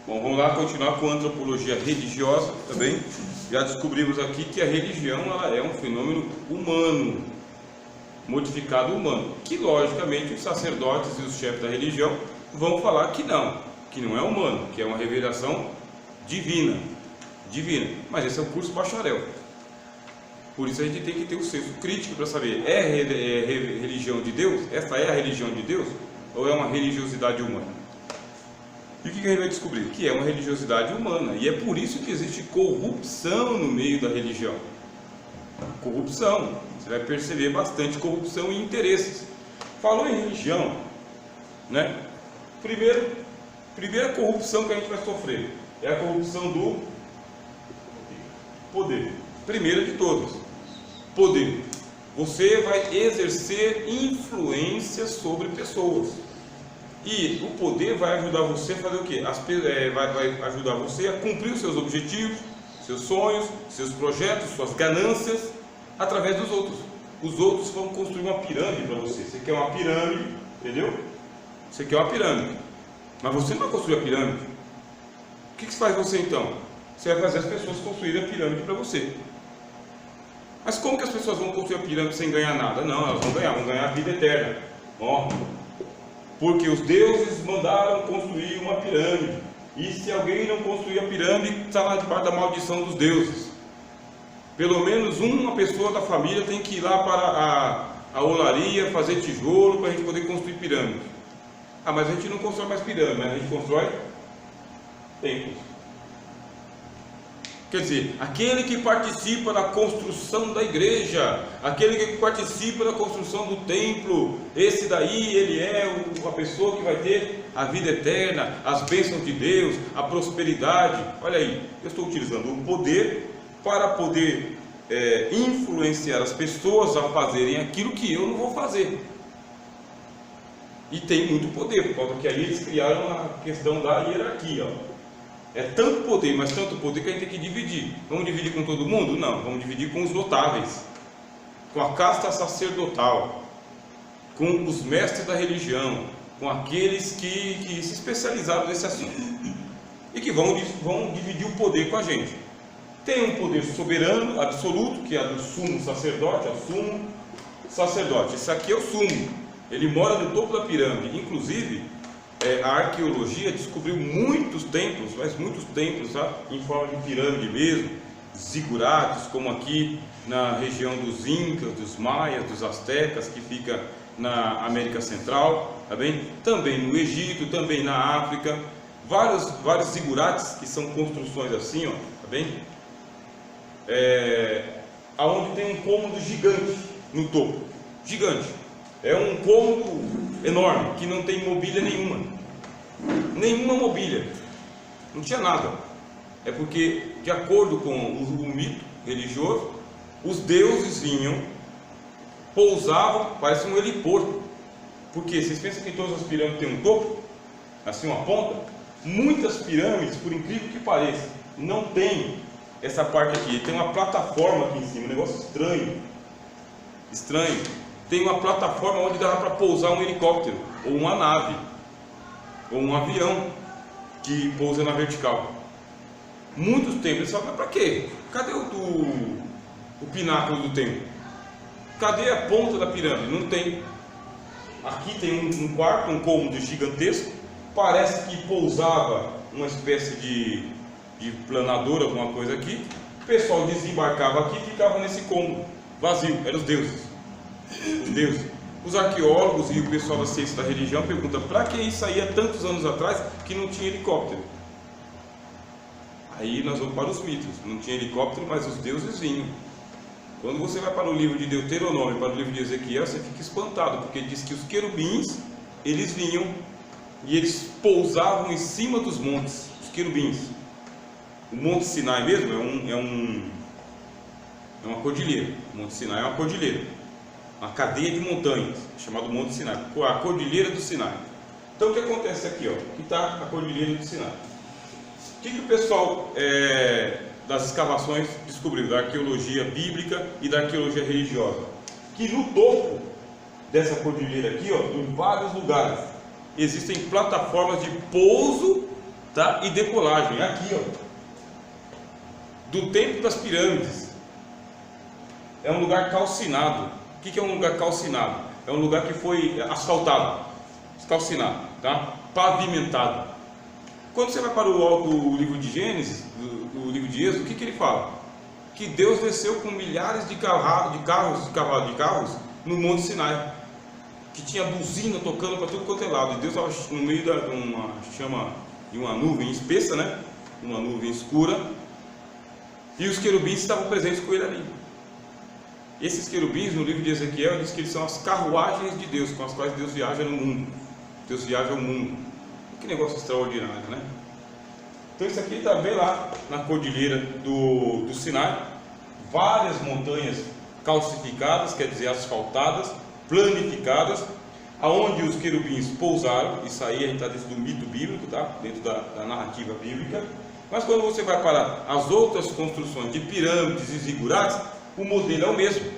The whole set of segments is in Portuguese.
Bom, vamos lá continuar com a antropologia religiosa também. Já descobrimos aqui que a religião ela é um fenômeno humano, modificado humano, que logicamente os sacerdotes e os chefes da religião vão falar que não é humano, que é uma revelação divina, mas esse é um curso bacharel. Por isso a gente tem que ter o senso crítico para saber, religião de Deus? Essa é a religião de Deus? Ou é uma religiosidade humana? E o que a gente vai descobrir? Que é uma religiosidade humana, e é por isso que existe corrupção no meio da religião. Corrupção, você vai perceber bastante corrupção e interesses. Falou em religião, né? Primeira corrupção que a gente vai sofrer é a corrupção do poder. Primeira de todas, poder. Você vai exercer influência sobre pessoas. E o poder vai ajudar você a fazer o quê? Vai ajudar você a cumprir os seus objetivos, seus sonhos, seus projetos, suas ganâncias, através dos outros. Os outros vão construir uma pirâmide para você. Você quer uma pirâmide, entendeu? Você quer uma pirâmide, mas você não vai construir a pirâmide. O que faz você então? Você vai fazer as pessoas construírem a pirâmide para você. Mas como que as pessoas vão construir a pirâmide sem ganhar nada? Não, elas vão ganhar a vida eterna. Porque os deuses mandaram construir uma pirâmide, e se alguém não construir a pirâmide, está lá debaixo da maldição dos deuses. Pelo menos uma pessoa da família tem que ir lá para a olaria fazer tijolo para a gente poder construir pirâmide. Mas a gente não constrói mais pirâmide, a gente constrói templos. Quer dizer, aquele que participa da construção da igreja, aquele que participa da construção do templo, esse daí ele é a pessoa que vai ter a vida eterna, as bênçãos de Deus, a prosperidade. Olha aí, eu estou utilizando o poder para poder influenciar as pessoas a fazerem aquilo que eu não vou fazer. E tem muito poder, por causa que aí eles criaram a questão da hierarquia. É tanto poder, mas tanto poder que a gente tem que dividir. Vamos dividir com todo mundo? Não, vamos dividir com os notáveis, com a casta sacerdotal, com os mestres da religião, com aqueles que se especializaram nesse assunto e que vão dividir o poder com a gente. Tem um poder soberano, absoluto, que é do sumo sacerdote, é o sumo sacerdote. Esse aqui é o sumo, ele mora no topo da pirâmide. Inclusive, a arqueologia descobriu muitos templos, mas muitos templos, tá? Em forma de pirâmide mesmo, zigurates, como aqui na região dos Incas, dos Maias, dos Astecas, que fica na América Central, tá bem? Também no Egito, também na África, vários zigurates, que são construções assim, ó, tá bem? Aonde tem um cômodo gigante no topo, gigante. É um cômodo enorme, que não tem mobília nenhuma mobília, não tinha nada. É porque, de acordo com o mito religioso, os deuses vinham, pousavam, parece um heliporto. Porque vocês pensam que todas as pirâmides têm um topo, assim uma ponta? Muitas pirâmides, por incrível que pareça, não tem essa parte aqui. Tem uma plataforma aqui em cima, um negócio estranho. Tem uma plataforma onde dá para pousar um helicóptero, ou uma nave, ou um avião que pousa na vertical. Muitos templos, eles falam, mas para quê? Cadê o pináculo do templo? Cadê a ponta da pirâmide? Não tem. Aqui tem um quarto, um cômodo gigantesco, parece que pousava uma espécie de planador, alguma coisa aqui. O pessoal desembarcava aqui e ficava nesse cômodo vazio, eram os deuses. Os arqueólogos e o pessoal da ciência da religião perguntam, para que isso aí há tantos anos atrás que não tinha helicóptero? Aí nós vamos para os mitos. Não tinha helicóptero, mas os deuses vinham. Quando você vai para o livro de Deuteronômio, para o livro de Ezequiel, você fica espantado, porque diz que os querubins, eles vinham e eles pousavam em cima dos montes, os querubins. O Monte Sinai mesmo é uma cordilheira. O Monte Sinai é uma cordilheira, uma cadeia de montanhas, chamado Monte Sinai, a Cordilheira do Sinai. Então o que acontece aqui, ó? Aqui está a Cordilheira do Sinai. O que o pessoal das escavações descobriu, da arqueologia bíblica e da arqueologia religiosa? Que no topo dessa cordilheira aqui, ó, em vários lugares, existem plataformas de pouso tá? E decolagem, aqui, ó, do Templo das Pirâmides. É um lugar calcinado. O que é um lugar calcinado? É um lugar que foi asfaltado, calcinado, tá? Pavimentado. Quando você vai para o livro de Gênesis, o livro de Êxodo, o que ele fala? Que Deus desceu com milhares de carros no Monte Sinai, que tinha buzina tocando para tudo quanto é lado, e Deus estava no meio de uma nuvem espessa, né? Uma nuvem escura, e os querubins estavam presentes com ele ali. Esses querubins, no livro de Ezequiel, diz que eles são as carruagens de Deus, com as quais Deus viaja no mundo. Deus viaja ao mundo. Que negócio extraordinário, né? Então isso aqui está bem lá na cordilheira do Sinai, várias montanhas calcificadas, quer dizer, asfaltadas, planificadas, aonde os querubins pousaram. Isso aí a gente está dentro do mito bíblico, tá? Dentro da narrativa bíblica. Mas quando você vai para as outras construções de pirâmides e zigurates, o modelo é o mesmo.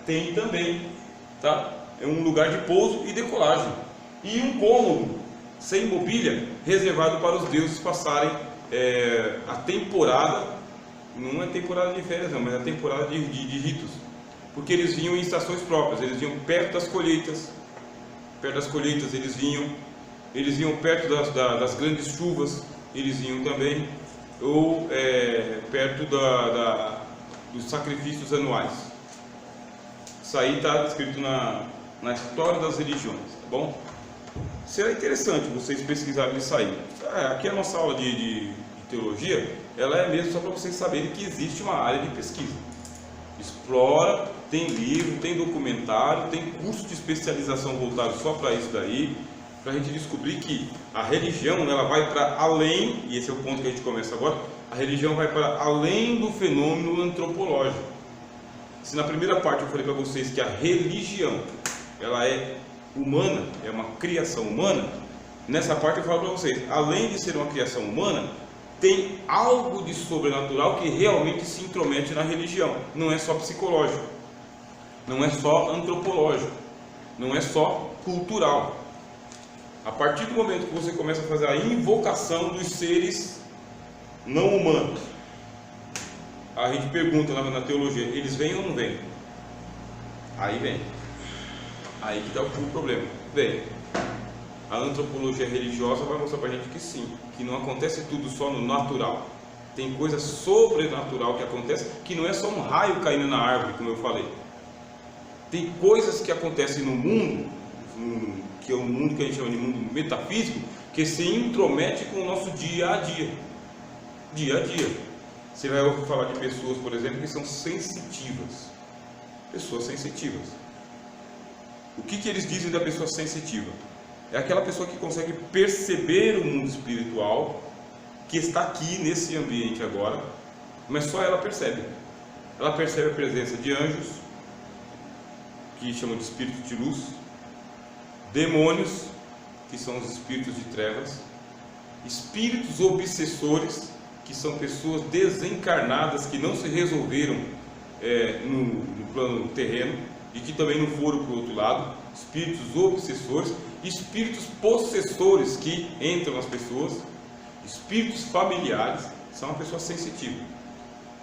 Tem também, tá? É um lugar de pouso e decolagem, e um cômodo sem mobília reservado para os deuses passarem a temporada. Não é temporada de férias não, mas é a temporada de ritos, porque eles vinham em estações próprias. Eles vinham perto das colheitas, eles vinham perto das grandes chuvas, eles vinham também, ou perto dos sacrifícios anuais. Isso aí está escrito na história das religiões, tá bom? Será interessante vocês pesquisarem isso aí. Aqui a nossa aula de teologia, ela é mesmo só para vocês saberem que existe uma área de pesquisa. Explora, tem livro, tem documentário, tem curso de especialização voltado só para isso daí, para a gente descobrir que a religião, ela vai para além, e esse é o ponto que a gente começa agora. A religião vai para além do fenômeno antropológico. Se na primeira parte eu falei para vocês que a religião, ela é humana, é uma criação humana, nessa parte eu falo para vocês, além de ser uma criação humana, tem algo de sobrenatural que realmente se intromete na religião. Não é só psicológico, não é só antropológico, não é só cultural. A partir do momento que você começa a fazer a invocação dos seres não humanos, a gente pergunta na teologia, eles vêm ou não vêm? Aí vem. Aí que dá o problema. Vem. A antropologia religiosa vai mostrar para a gente que sim, que não acontece tudo só no natural. Tem coisa sobrenatural que acontece, que não é só um raio caindo na árvore, como eu falei. Tem coisas que acontecem no mundo, que é um mundo que a gente chama de mundo metafísico, que se intromete com o nosso dia a dia. Dia a dia. Você vai ouvir falar de pessoas, por exemplo, que são sensitivas. Pessoas sensitivas. O que eles dizem da pessoa sensitiva? É aquela pessoa que consegue perceber o mundo espiritual, que está aqui nesse ambiente agora, mas só ela percebe. Ela percebe a presença de anjos, que chamam de espíritos de luz, demônios, que são os espíritos de trevas, espíritos obsessores, que são pessoas desencarnadas que não se resolveram no plano terreno e que também não foram para o outro lado, espíritos obsessores, espíritos possessores que entram nas pessoas, espíritos familiares. São uma pessoa sensitiva.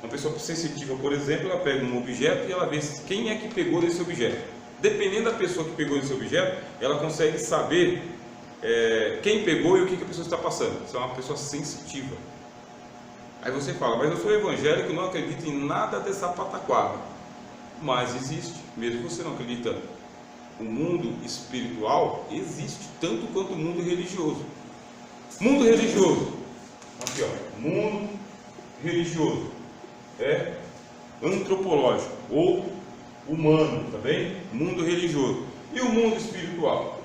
Uma pessoa sensitiva, por exemplo, ela pega um objeto e ela vê quem é que pegou nesse objeto. Dependendo da pessoa que pegou nesse objeto, ela consegue saber quem pegou e o que a pessoa está passando. Isso é uma pessoa sensitiva. Aí você fala, mas eu sou evangélico e não acredito em nada dessa pataquada. Mas existe, mesmo você não acreditando. O mundo espiritual existe, tanto quanto o mundo religioso. Mundo religioso, aqui ó, mundo religioso é antropológico ou humano, tá bem? Mundo religioso. E o mundo espiritual?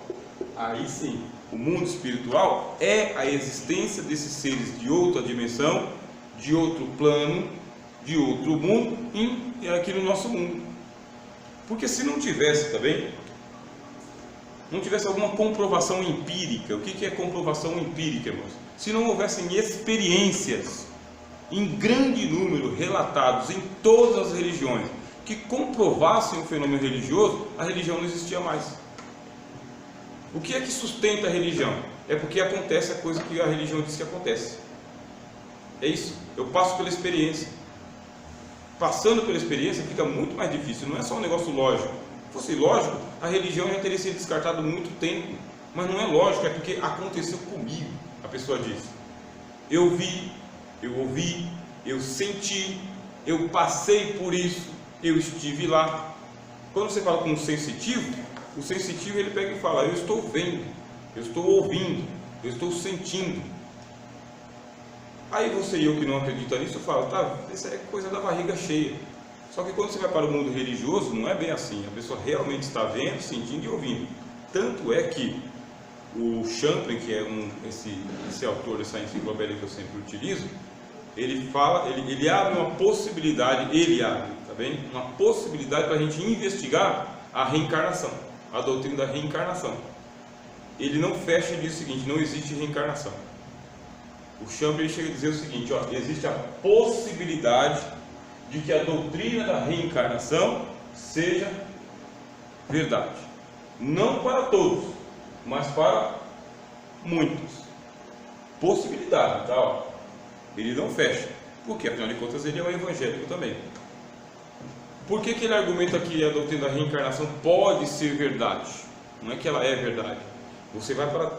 Aí sim, o mundo espiritual é a existência desses seres de outra dimensão, de outro plano, de outro mundo, aqui no nosso mundo. Porque se não tivesse, tá bem? Não tivesse alguma comprovação empírica. O que é comprovação empírica, irmãos? Se não houvessem experiências em grande número relatados em todas as religiões que comprovassem o fenômeno religioso, a religião não existia mais. O que é que sustenta a religião? é porque acontece a coisa que a religião diz que acontece. É isso, eu passo pela experiência. Passando pela experiência fica muito mais difícil, não é só um negócio lógico. Se fosse lógico, a religião já teria sido descartada há muito tempo. Mas não é lógico, é porque aconteceu comigo. A pessoa diz: eu vi, eu ouvi, eu senti, eu passei por isso, eu estive lá. Quando você fala com um sensitivo, o sensitivo ele pega e fala: eu estou vendo, eu estou ouvindo, eu estou sentindo. Aí você e eu que não acredita nisso fala: tá, isso é coisa da barriga cheia. Só que quando você vai para o mundo religioso, não é bem assim. A pessoa realmente está vendo, sentindo e ouvindo. Tanto é que o Champlin, que é esse autor dessa enciclopédia que eu sempre utilizo, ele fala, ele abre uma possibilidade, tá bem? Uma possibilidade para a gente investigar a reencarnação, a doutrina da reencarnação. Ele não fecha e diz o seguinte: não existe reencarnação. O Champlin chega a dizer o seguinte: ó, existe a possibilidade de que a doutrina da reencarnação seja verdade. Não para todos, mas para muitos. Possibilidade, tá? Ó. Ele não fecha, porque afinal de contas ele é um evangélico também. Por que ele argumenta que a doutrina da reencarnação pode ser verdade? Não é que ela é verdade. Você vai para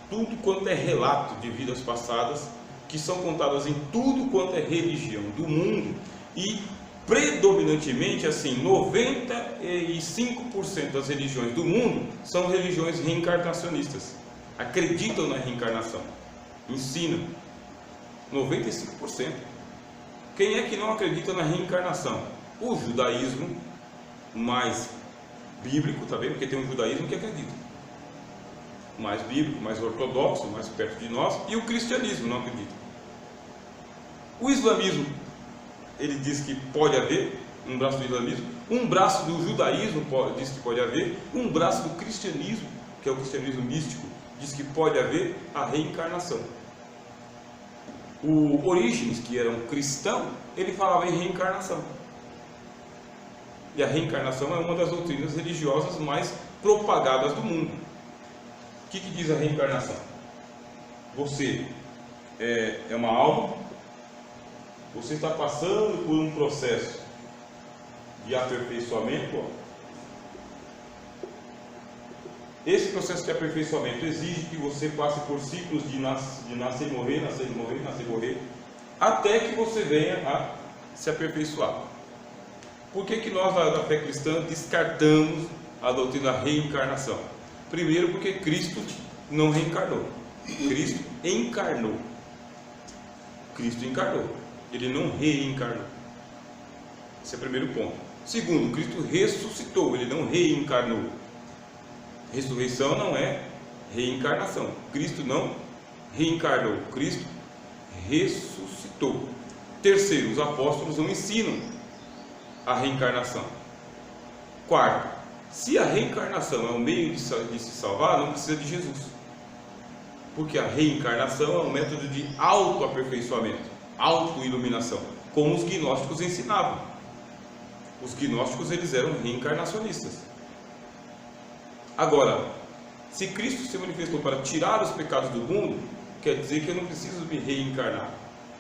tudo quanto é relato de vidas passadas, que são contadas em tudo quanto é religião do mundo, e predominantemente, assim, 95% das religiões do mundo são religiões reencarnacionistas, acreditam na reencarnação, ensinam. 95%. Quem é que não acredita na reencarnação? O judaísmo mais bíblico, tá bem? Porque tem um judaísmo que acredita, mais bíblico, mais ortodoxo, mais perto de nós, e o cristianismo não acredita. O islamismo, ele diz que pode haver um braço do islamismo, um braço do judaísmo diz que pode haver, um braço do cristianismo, que é o cristianismo místico, diz que pode haver a reencarnação. O Orígenes, que era um cristão, ele falava em reencarnação. E a reencarnação é uma das doutrinas religiosas mais propagadas do mundo. O que diz a reencarnação? Você é uma alma, você está passando por um processo de aperfeiçoamento. Ó. Esse processo de aperfeiçoamento exige que você passe por ciclos de nascer e morrer, nascer e morrer, nascer e morrer, até que você venha a se aperfeiçoar. Por que nós da fé cristã descartamos a doutrina da reencarnação? Primeiro, porque Cristo não reencarnou. Cristo encarnou. Cristo encarnou. Ele não reencarnou. Esse é o primeiro ponto. Segundo, Cristo ressuscitou. Ele não reencarnou. Ressurreição não é reencarnação. Cristo não reencarnou. Cristo ressuscitou. Terceiro, os apóstolos não ensinam a reencarnação. Quarto, se a reencarnação é um meio de se salvar, não precisa de Jesus, porque a reencarnação é um método de autoaperfeiçoamento, autoiluminação, como os gnósticos ensinavam. Os gnósticos, eles eram reencarnacionistas. Agora, se Cristo se manifestou para tirar os pecados do mundo, quer dizer que eu não preciso me reencarnar.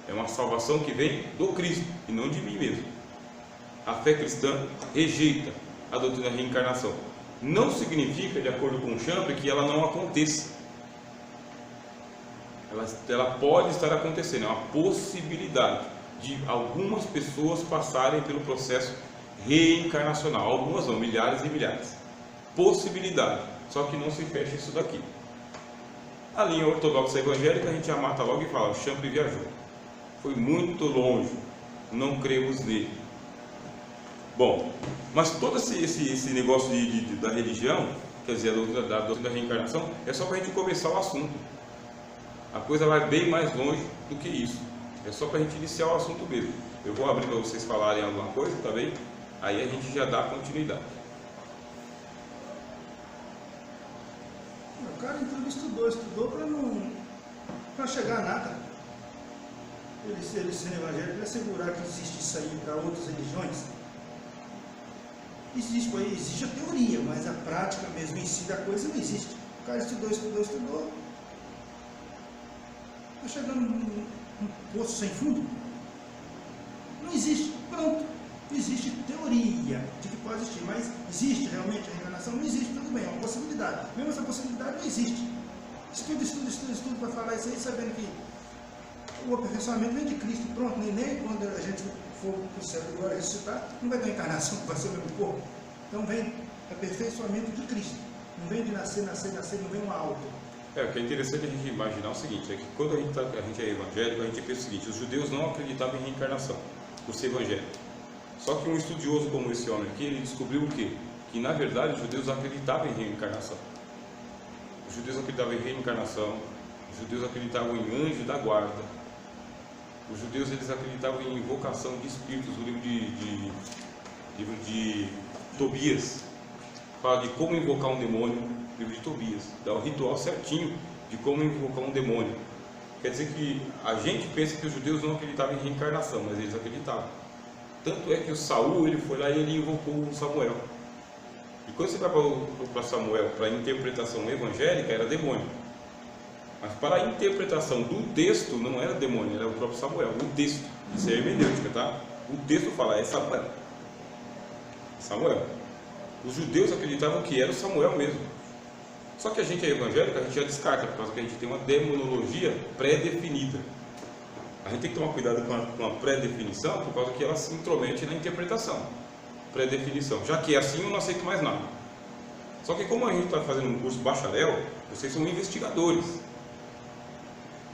É uma salvação que vem do Cristo e não de mim mesmo. A fé cristã rejeita a doutrina da reencarnação. Não significa, de acordo com o Champlin, que ela não aconteça. Ela pode estar acontecendo, é uma possibilidade de algumas pessoas passarem pelo processo reencarnacional. Algumas não, milhares e milhares. Possibilidade, só que não se fecha isso daqui. A linha ortodoxa evangélica a gente já mata logo e fala: o Champlin viajou, foi muito longe, não cremos nele. Bom, mas todo esse negócio da religião, quer dizer, da doutrina da reencarnação, é só para a gente começar o assunto. A coisa vai bem mais longe do que isso. É só para a gente iniciar o assunto mesmo. Eu vou abrir para vocês falarem alguma coisa, tá bem? Aí a gente já dá continuidade. O cara então estudou para chegar a nada. Ele sendo evangélico, ele assegurar que existe isso aí para outras religiões. Existe a teoria, mas a prática mesmo em si da coisa não existe. O cara estudou, Está chegando num poço sem fundo? Não existe. Pronto. Existe teoria de que pode existir, mas existe realmente a reencarnação? Não existe, tudo bem, é uma possibilidade. Mesmo essa possibilidade não existe. Estudo para falar isso aí, sabendo que o aperfeiçoamento vem de Cristo, pronto, nem quando a gente for para o céu de glória ressuscitar, não vai ter uma encarnação que vai ser o mesmo corpo. Então vem aperfeiçoamento de Cristo. Não vem de nascer, não vem uma alta. O que é interessante a gente imaginar o seguinte, é que quando a gente é evangélico, a gente pensa o seguinte: os judeus não acreditavam em reencarnação, por ser evangélico. Só que um estudioso como esse homem aqui, ele descobriu o quê? Que na verdade os judeus acreditavam em reencarnação. Os judeus acreditavam em reencarnação, os judeus acreditavam em anjo da guarda, os judeus eles acreditavam em invocação de espíritos. O livro de Tobias fala de como invocar um demônio, o livro de Tobias, dá o ritual certinho de como invocar um demônio. Quer dizer que a gente pensa que os judeus não acreditavam em reencarnação, mas eles acreditavam. Tanto é que o Saul, ele foi lá e ele invocou o Samuel. E quando você vai para Samuel, para a interpretação evangélica, era demônio. Mas para a interpretação do texto, não era demônio, era o próprio Samuel. O texto, isso é hermenêutica, tá? O texto fala, é Samuel. Samuel. Os judeus acreditavam que era o Samuel mesmo. Só que a gente é evangélico, a gente já descarta, por causa que a gente tem uma demonologia pré-definida. A gente tem que tomar cuidado com a pré-definição, por causa que ela se intromete na interpretação. Pré-definição. Já que é assim, eu não aceito mais nada. Só que como a gente está fazendo um curso bacharel, vocês são investigadores.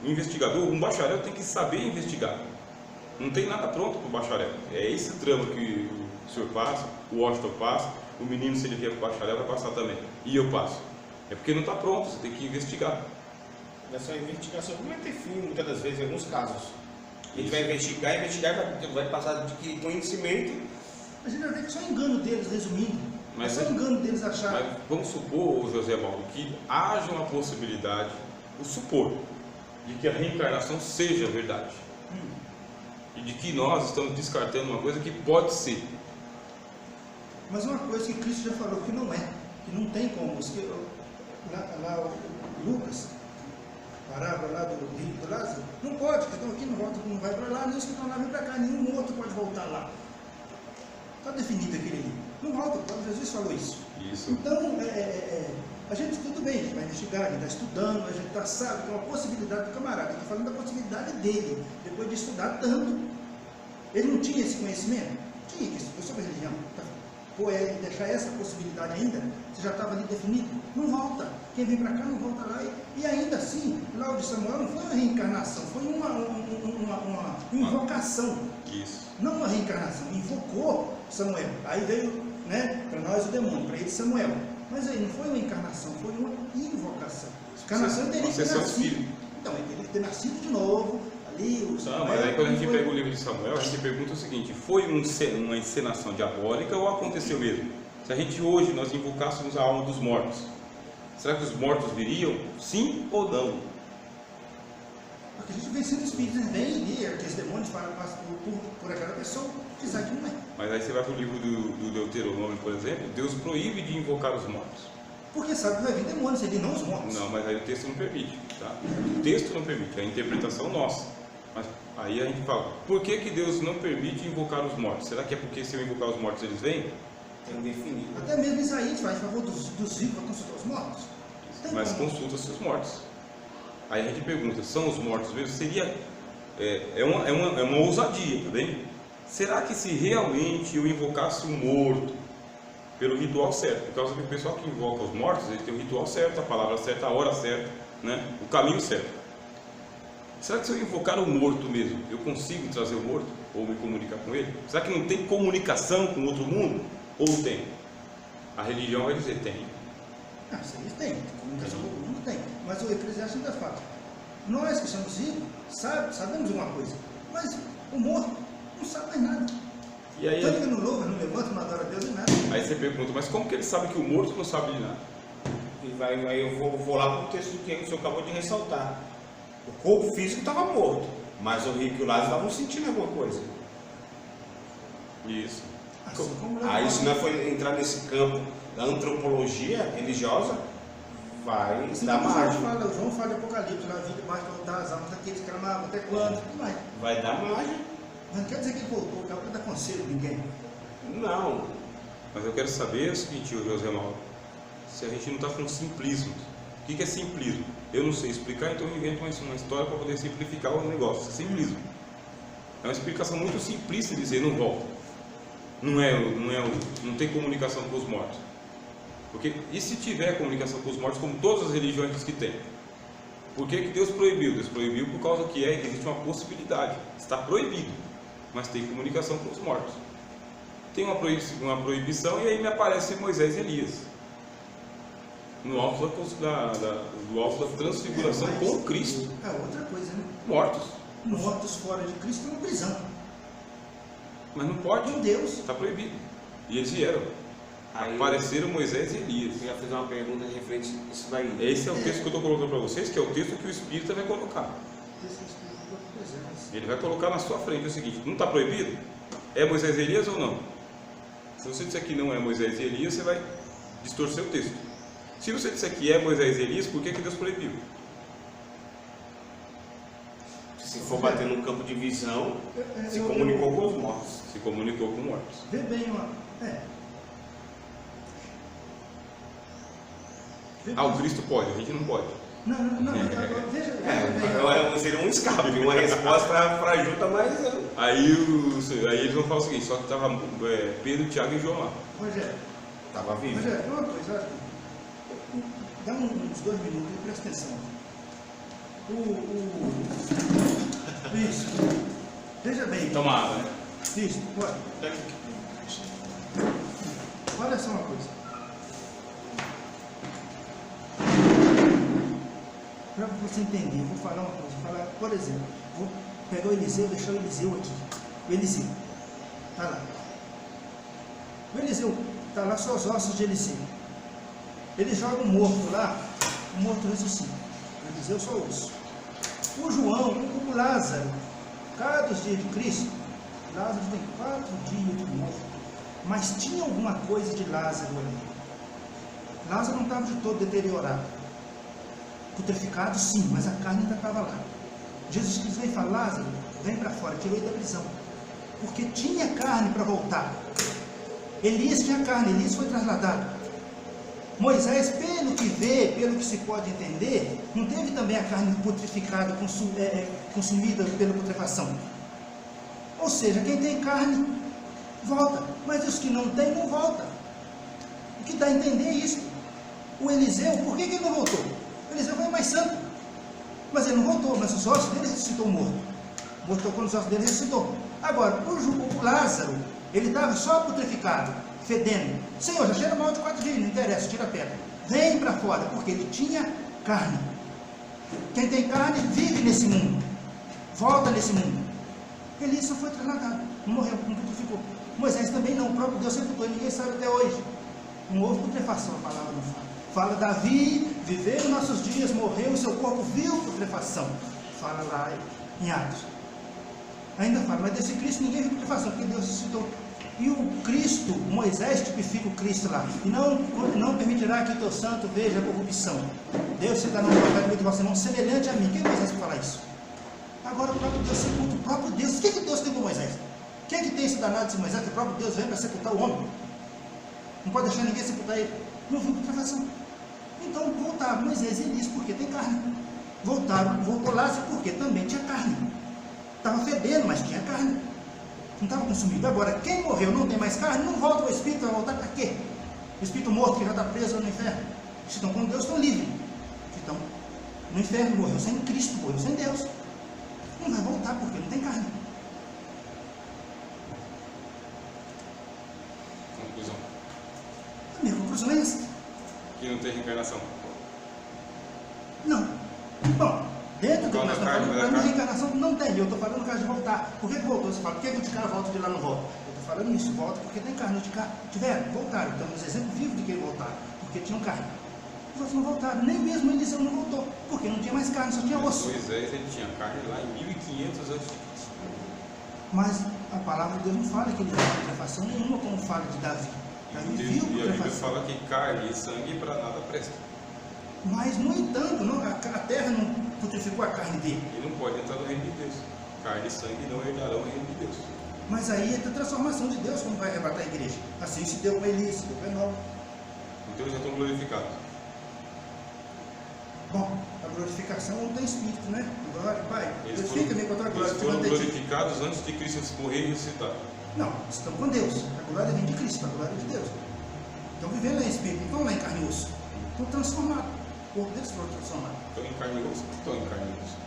Um bacharel tem que saber investigar. Não tem nada pronto para o bacharel. É esse drama que o senhor passa, o Washington passa, o menino, se ele vier para o bacharel, vai passar também. E eu passo. É porque não está pronto, você tem que investigar. Essa investigação não vai ter fim, muitas das vezes, em alguns casos. A gente vai investigar, vai passar de conhecimento. A gente vai ver que só engano deles, resumindo. Mas só engano deles achar. Mas vamos supor, José Paulo, que haja uma possibilidade, o supor, de que a reencarnação seja verdade. E de que nós estamos descartando uma coisa que pode ser. Mas uma coisa que Cristo já falou que não é, que não tem como. Lá Lucas, parábola lá do rico do Lázaro, não pode, que estão aqui, não volta, não vai para lá, nem os que estão lá vem para cá, nenhum outro pode voltar lá. Está definido aquele ali. Não volta, Jesus falou isso. Então, a gente, tudo bem, a gente vai investigar, a gente está estudando, a gente sabe que é uma possibilidade do camarada, está falando da possibilidade dele, depois de estudar tanto. Ele não tinha esse conhecimento? Tinha, que estudou sobre religião. Deixar essa possibilidade ainda, você já estava ali definido, não volta. Quem vem para cá não volta lá. E ainda assim, lá o de Samuel não foi uma reencarnação, foi uma invocação. Isso. Não uma reencarnação, invocou Samuel. Aí veio, né, para nós o demônio, para ele Samuel. Mas aí não foi uma encarnação, foi uma invocação. Encarnação ele teria que ter nascido. Então, ele teria que ter nascido de novo. Não, mas aí quando a gente pega o livro de Samuel, a gente pergunta o seguinte: foi uma encenação diabólica ou aconteceu mesmo? Se a gente hoje nós invocássemos a alma dos mortos, será que os mortos viriam? Sim ou não? Porque a gente vê sendo espíritos, vem e aqueles demônios passam por aquela pessoa que sabe que não é. Mas aí você vai para o livro do Deuteronômio, por exemplo, Deus proíbe de invocar os mortos. Porque sabe que vai vir demônios, ele não os mortos. Não, mas aí o texto não permite, tá? O texto não permite, é a interpretação nossa. Mas aí a gente fala, por que Deus não permite invocar os mortos? Será que é porque se eu invocar os mortos eles vêm? Tem definido. Até mesmo Isaías faz favor dos vivos para consultar os mortos. Mas consulta-se os mortos. Aí a gente pergunta, são os mortos mesmo? Seria, uma ousadia, tá bem? Será que se realmente eu invocasse um morto pelo ritual certo? Por causa que o pessoal que invoca os mortos, ele tem o ritual certo, a palavra certa, a hora certa, né? O caminho certo. Será que se eu invocar o morto mesmo, eu consigo trazer o morto? Ou me comunicar com ele? Será que não tem comunicação com outro mundo? Ou tem? A religião vai dizer, tem. Isso aí tem, comunicação com outro mundo tem. Mas o Eclesiastes ainda fala, nós que somos vivos, sabemos uma coisa, mas o morto não sabe mais nada. E aí, tanto que não louva, não levanta, não adora a Deus e nada. Aí você pergunta, mas como que ele sabe que o morto não sabe de nada? E aí eu vou lá para o texto que o senhor acabou de ressaltar. O corpo físico estava morto, mas o rico e o Lázaro estavam sentindo alguma coisa. Isso. Aí se nós for entrar nesse campo da antropologia religiosa, vai Assim dar como margem. João fala de Apocalipse, lá vi debaixo do altar as almas daqueles que clamavam, até quando? Tudo mais. Vai dar margem. Mas não quer dizer que ele voltou, que é para dar conselho a ninguém. Não. Mas eu quero saber o seguinte, José Mauro, se a gente não está com simplismo. O que é simplismo? Eu não sei explicar, então eu invento uma história para poder simplificar o negócio. Isso é simplismo. É uma explicação muito simplista dizer não volta. Não tem comunicação com os mortos. Porque e se tiver comunicação com os mortos, como todas as religiões diz que tem? Por que Deus proibiu? Deus proibiu por causa que existe uma possibilidade. Está proibido, mas tem comunicação com os mortos. Tem uma proibição e aí me aparece Moisés e Elias no alto da transfiguração com Cristo. É outra coisa, né? Mortos. Mortos fora de Cristo estão na prisão. Mas não pode. Com Deus. Está proibido. E eles vieram. Aí Apareceram Moisés e Elias. eu já fiz uma pergunta referente a isso daí. Esse é o texto que eu estou colocando para vocês, que é o texto que o Espírito vai colocar. Ele vai colocar na sua frente o seguinte: não está proibido? É Moisés e Elias ou não? Se você disser que não é Moisés e Elias, você vai distorcer o texto. Se você disser que é Moisés e Elias, por que Deus proibiu? Se for bater num campo de visão, se comunicou com os mortos. Se comunicou com mortos. Vê bem, ó. O Cristo pode, a gente não pode. Não, veja bem. Seria um escape, uma resposta frajuta, mas. Aí eles vão falar o seguinte: só que estava Pedro, Tiago e João lá. Rogério, Estava vivo. uma coisa, olha. Dá uns 2 minutos e presta atenção. Isso. Veja bem. Toma água, né? Isso, pode. Olha só uma coisa. Para você entender, vou falar uma coisa. Vou falar, por exemplo, vou pegar o Eliseu e deixar o Eliseu aqui. O Eliseu. Está lá. O Eliseu está lá, só os ossos de Eliseu. Ele joga um morto lá, o morto ressuscita. O Eliseu só osso. O João, o Lázaro, cada dos dias de Cristo, Lázaro tem 4 dias de morto. Mas tinha alguma coisa de Lázaro ali. Lázaro não estava de todo deteriorado. Putrificado sim, mas a carne ainda estava lá. Jesus Cristo veio e falou: Lázaro, vem para fora, tirou ele da prisão. Porque tinha carne para voltar. Elias tinha carne, Elias foi trasladado. Moisés, pelo que vê, pelo que se pode entender, não teve também a carne putrificada, consumida pela putrefação. Ou seja, quem tem carne, volta. Mas os que não têm, não volta. O que dá a entender é isso. O Eliseu, por que ele não voltou? O Eliseu foi mais santo. Mas ele não voltou, mas os ossos dele ressuscitou morto. Morto quando os ossos dele ressuscitou. Agora, o Lázaro, ele estava só putrificado, fedendo. Senhor, já cheira mal de 4 dias, não interessa, tira a pedra. Vem para fora, porque ele tinha carne. Quem tem carne vive nesse mundo. Volta nesse mundo. Elias só foi trasladado, não morreu, não putrificou. Moisés também não, o próprio Deus sepultou, ninguém sabe até hoje. Não houve putrefação, a palavra não fala. Fala Davi, viveu os nossos dias, morreu, seu corpo viu putrefação. Fala lá em Atos. Ainda fala, mas desse Cristo ninguém viu putrefação, porque Deus ressuscitou. E o Cristo, Moisés tipifica o Cristo lá. E não permitirá que o teu santo veja a corrupção. Deus se dá na vontade de você, não semelhante a mim. Quem é Moisés para falar isso? Agora o próprio Deus sepulta o próprio Deus. O que Deus tem com Moisés? Quem é que tem esse danado de Moisés? Que o próprio Deus vem para sepultar o homem. Não pode deixar ninguém sepultar ele. Não viu putrefação. Então voltaram Moisés e Elias porque tem carne. Voltou Lázaro porque também tinha carne. Estava fedendo, mas tinha carne. Não estava consumido. Agora, quem morreu não tem mais carne, não volta ao Espírito, vai voltar para quê? O Espírito morto que já está preso no inferno. Se estão com Deus, estão livres. Se estão no inferno, morreu sem Cristo, morreu sem Deus. Não vai voltar porque não tem carne. Conclusão. A minha conclusão é essa. Que não tem reencarnação. Não. Bom, dentro do que Qual nós da estamos carne, falando, da a minha carne? reencarnação não tem. Eu estou falando no caso de voltar. Por que voltou? Você fala, por que o de cá volta de lá não volta? Eu estou falando isso, volta porque tem carne. O de cá tiveram, voltaram. Temos exemplo vivo de que eles voltaram, porque tinham carne. Os outros não voltaram, nem mesmo Eliseu não voltou, porque não tinha mais carne, só tinha osso. Moisés, ele tinha carne lá em 1500 anos. Mas a palavra de Deus não fala que ele viu putrefação nenhuma, como fala de Davi. Davi viu E a Bíblia putrefação. fala que carne e sangue para nada presta. Mas, no entanto, a terra não putreficou a carne dele. Ele não pode entrar no reino de Deus. Carne e sangue não herdarão o reino de Deus. Mas aí é a transformação de Deus como vai arrebatar a igreja. Assim se deu com Elias, se deu com Enoque. Então eles já estão glorificados. Bom, a glorificação não tem espírito, né? Glória, Pai, Eles glorifica-me com a tua glória. eles foram glorificados antes de Cristo morrer e ressuscitar. Não, estão com Deus. A glória vem de Cristo, a glória de Deus. Estão vivendo lá em espírito, não estão lá em carne e osso. Estão transformados. O corpo deles foi transformado. Estão em carne e osso? Estão em carne e osso.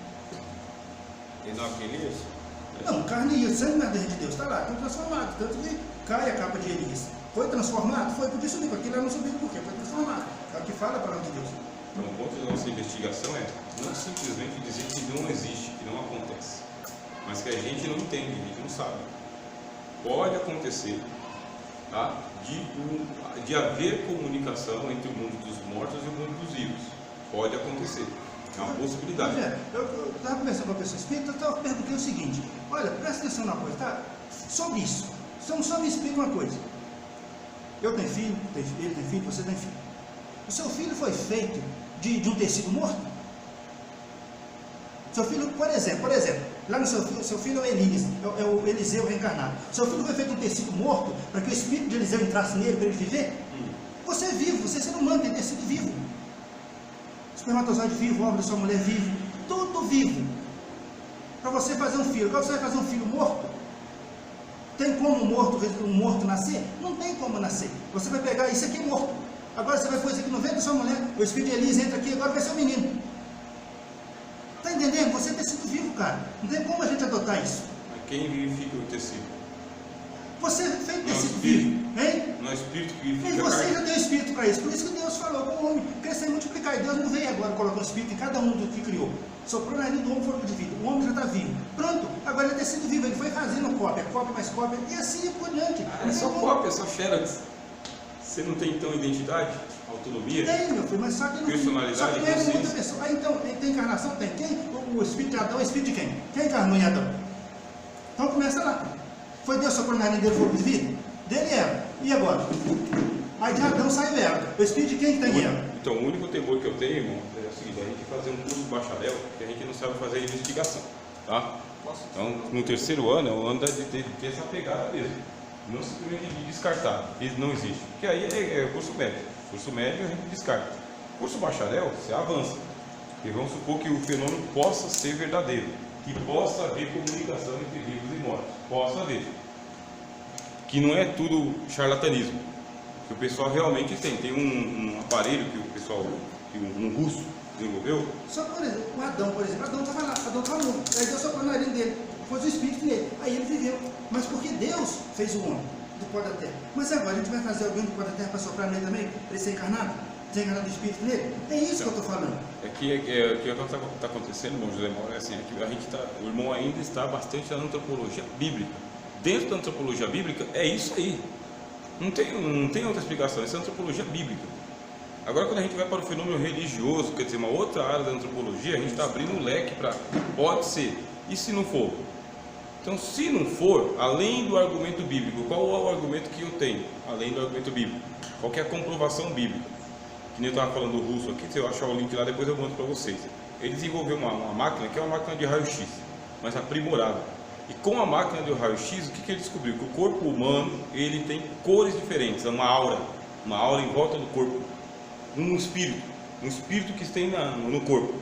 Enoque e Elias? Não, carne e sangue na terra de Deus, está lá, estão transformados. Tanto que cai a capa de Elias. Foi transformado? Foi, podia subir, porque lá não subiu por quê? Foi transformado. É o que fala a palavra de Deus. Então, o ponto da nossa investigação é não simplesmente dizer que não existe, que não acontece, mas que a gente não entende, a gente não sabe. Pode acontecer, tá? de haver comunicação entre o mundo dos mortos e o mundo dos vivos. Pode acontecer, é uma possibilidade. Eu estava conversando com a pessoa espírita, eu estava perguntando o seguinte: olha, presta atenção na coisa, tá? Sobre isso, só me explica uma coisa. Eu tenho filho, ele tem filho, você tem filho. O seu filho foi feito de um tecido morto? Seu filho, por exemplo, lá no seu filho é o Elias, é o Eliseu reencarnado. Seu filho foi feito de um tecido morto para que o espírito de Eliseu entrasse nele para ele viver? Você é vivo, você é ser humano, tem tecido vivo. Espermatozoide vivo, óvulo da sua mulher vivo, tudo vivo. Para você fazer um filho, agora você vai fazer um filho morto? Tem como um morto nascer? Não tem como nascer. Você vai pegar isso aqui morto. Agora você vai pôr isso aqui no ventre da sua mulher, o espírito de Elias entra aqui, agora vai ser um menino. Está entendendo? Você é tecido vivo, cara. Não tem como a gente adotar isso. Mas quem vivifica o tecido? Você é feito Não, tecido espírito. vivo, hein? Não é o espírito que E vivifica a você carne. já tem o espírito para isso. Por isso que Deus falou com o homem crescer e multiplicar. E Deus não veio agora colocar o espírito em cada um do que criou. Soprou na linha do homem fôlego de vida. O homem já está vivo. Pronto, agora ele é tecido vivo. Ele foi fazendo cópia mais cópia. E assim por diante. É só cópia, é só xerox. Você não tem então identidade, autonomia? Tem, meu filho, mas só que não. Personalidade, Só que não é consciência. muita pessoa. Ah, então, tem encarnação? Tem. Quem? O espírito de Adão é o espírito de quem? Quem encarnou em Adão? Então começa lá. Foi Deus soprou na linha dele fôlego de vida? Dele era. E agora? Aí de Adão saiu Eva. O espírito de quem que está em Eva? Então, o único temor que eu tenho, irmão, é o seguinte: a gente fazer um curso bacharel, que a gente não sabe fazer investigação, tá? Então, no terceiro ano, é o ano de ter essa pegada mesmo. Não simplesmente de descartar, isso não existe. Porque aí é curso médio. Curso médio a gente descarta. Curso bacharel, você avança. E vamos supor que o fenômeno possa ser verdadeiro, que possa haver comunicação entre vivos e mortos. Possa haver. Que não é tudo charlatanismo. Que o pessoal realmente tem. Tem um aparelho que o pessoal, que um russo desenvolveu. Só por exemplo, o Adão, por exemplo, Adão estava lá, Adão estava morto. Aí Deus soprou na narina dele, pôs o espírito nele. Aí ele viveu. Mas porque Deus fez o homem do pó da terra. Mas agora a gente vai fazer alguém do pó da terra para soprar nele também? Para ele ser encarnado? Ser encarnado do espírito nele? É isso que eu estou falando. É que o que está acontecendo, irmão José Mauro, é assim, é que a gente o irmão ainda está bastante na antropologia bíblica. Dentro da antropologia bíblica é isso aí. Não tem outra explicação, isso é antropologia bíblica. Agora, quando a gente vai para o fenômeno religioso, quer dizer, uma outra área da antropologia, a gente está abrindo um leque para pode ser. E se não for? Então, se não for, além do argumento bíblico, qual é o argumento que eu tenho? Além do argumento bíblico, qual que é a comprovação bíblica? Que nem eu estava falando do russo aqui, se eu achar o link lá, depois eu mando para vocês. Ele desenvolveu uma máquina que é uma máquina de raio-x, mas aprimorada. E com a máquina de raio-x, o que ele descobriu? Que o corpo humano, ele tem cores diferentes, é uma aura em volta do corpo. Um espírito que tem no corpo.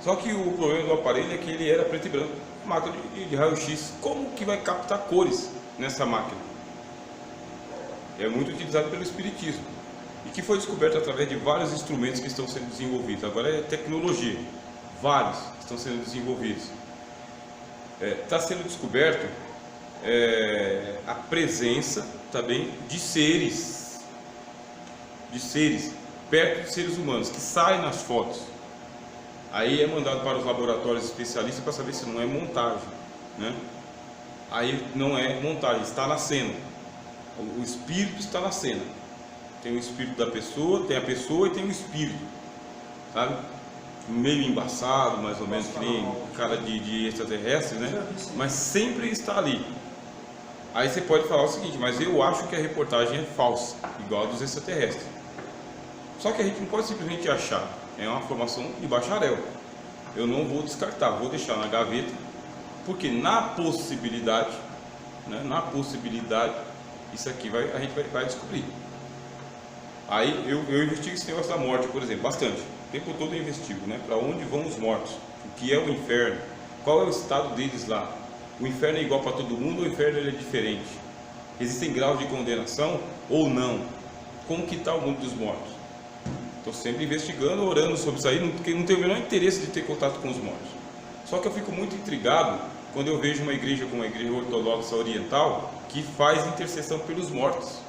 Só que o problema do aparelho é que ele era preto e branco. Máquina de raio-x, como que vai captar cores nessa máquina? É muito utilizado pelo espiritismo e que foi descoberto através de vários instrumentos que estão sendo desenvolvidos. Agora é tecnologia, vários estão sendo desenvolvidos. Está sendo descoberto a presença também de seres perto de seres humanos que saem nas fotos. Aí é mandado para os laboratórios especialistas para saber se não é montagem, né? Aí não é montagem, está na cena. O espírito está na cena. Tem o espírito da pessoa, tem a pessoa e tem o espírito, sabe? Meio embaçado, mais ou menos, que nem cara de extraterrestre, né? Mas sempre está ali. Aí você pode falar o seguinte: mas eu acho que a reportagem é falsa, igual a dos extraterrestres. Só que a gente não pode simplesmente achar, é uma formação de bacharel. Eu não vou descartar, vou deixar na gaveta, porque na possibilidade, né, isso aqui a gente vai descobrir. Aí eu investigo esse negócio da morte, por exemplo, bastante. O tempo todo eu investigo, né? Para onde vão os mortos? O que é o inferno? Qual é o estado deles lá? O inferno é igual para todo mundo ou o inferno ele é diferente? Existem graus de condenação ou não? Como que está o mundo dos mortos? Estou sempre investigando, orando sobre isso aí, porque não tenho o menor interesse de ter contato com os mortos. Só que eu fico muito intrigado quando eu vejo uma igreja como a igreja ortodoxa oriental que faz intercessão pelos mortos.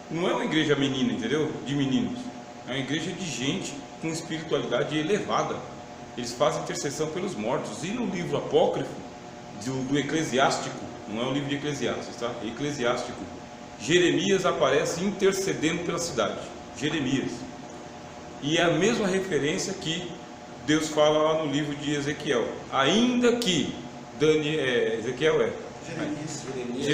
Não é uma igreja menina, entendeu? De meninos. É uma igreja de gente com espiritualidade elevada. Eles fazem intercessão pelos mortos. E no livro apócrifo do Eclesiástico, não é um livro de Eclesiastes, tá? Eclesiástico, Jeremias aparece intercedendo pela cidade. Jeremias. E é a mesma referência que Deus fala lá no livro de Ezequiel. Ainda que Ezequiel Jeremias,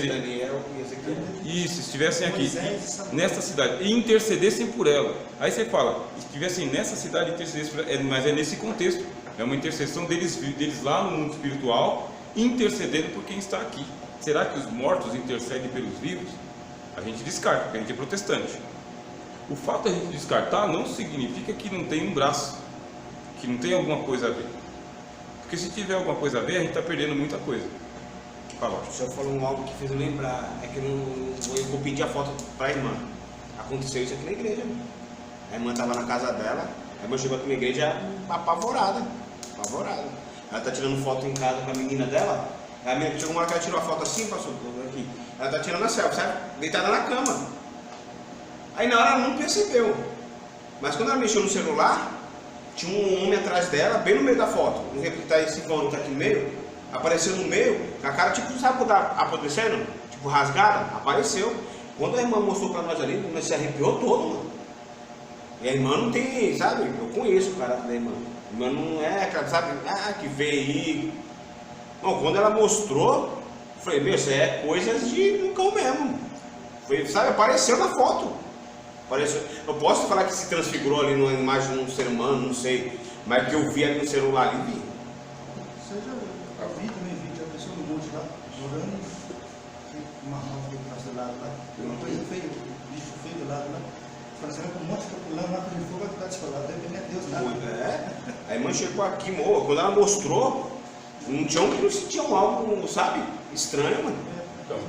Daniel e Ezequiel. Isso, estivessem aqui, Moisés e Samuel. nesta cidade, e intercedessem por ela. Aí você fala, estivessem nessa cidade e intercedessem por ela, mas é nesse contexto. É uma intercessão deles lá no mundo espiritual, intercedendo por quem está aqui. Será que os mortos intercedem pelos vivos? A gente descarta, porque a gente é protestante. O fato de a gente descartar não significa que não tem um braço, que não tem alguma coisa a ver. Porque se tiver alguma coisa a ver, a gente está perdendo muita coisa. Fala. O senhor falou algo que fez eu lembrar, é que eu vou pedir a foto para a irmã. Aconteceu isso aqui na igreja. A irmã estava na casa dela, a irmã chegou aqui na igreja apavorada. Ela está tirando foto em casa com a menina dela. Chegou uma hora que ela tirou a foto assim, passou aqui. Ela está tirando a selfie, sabe? Deitada na cama. Aí na hora ela não percebeu. Mas quando ela mexeu no celular, tinha um homem atrás dela, bem no meio da foto. Não sei porque tá esse vão que tá aqui no meio. Apareceu no meio, com a cara tipo, sabe quando tá apodrecendo? Tipo rasgada, apareceu. Quando a irmã mostrou pra nós ali, nós se arrepiou todo, mano. E a irmã não tem, sabe? Eu conheço o cara da irmã. A irmã não é aquela, sabe? Que veio aí. Bom, quando ela mostrou, eu falei, meu, isso é coisas de um cão mesmo. Foi, sabe? Apareceu na foto. Apareceu. Eu posso falar que se transfigurou ali numa imagem de um ser humano, não sei. Mas que eu vi ali no celular ali, vi. Eu vi também vídeo da pessoa no monte lá, orando, uma mão do lado lá, uma coisa feia, bicho feio do lado lá. Falei assim, um monte fica pulando lá, porque fogo vai ficar descolado, deve não é Deus nada. A irmã chegou aqui, quando ela mostrou, não tinha um que não sentiam algo, sabe, estranho, mano. Então,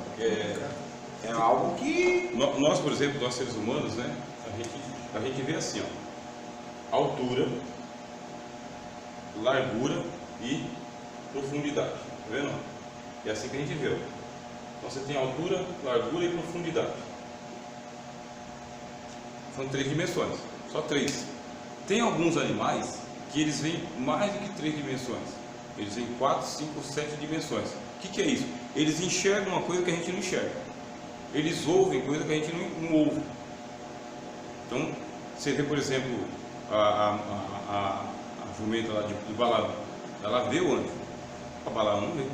É algo que... nós, por exemplo, nós seres humanos, né? A gente vê assim, ó, altura, largura e profundidade, tá vendo? É assim que a gente vê. Então você tem altura, largura e profundidade. São 3 dimensões, só 3. Tem alguns animais que eles veem mais do que 3 dimensões. Eles veem 4, 5, 7 dimensões. O que é isso? Eles enxergam uma coisa que a gente não enxerga. Eles ouvem coisa que a gente não ouve. Então, você vê, por exemplo, a jumenta lá do Balaão. Ela vê o anjo. O Balaão não vê.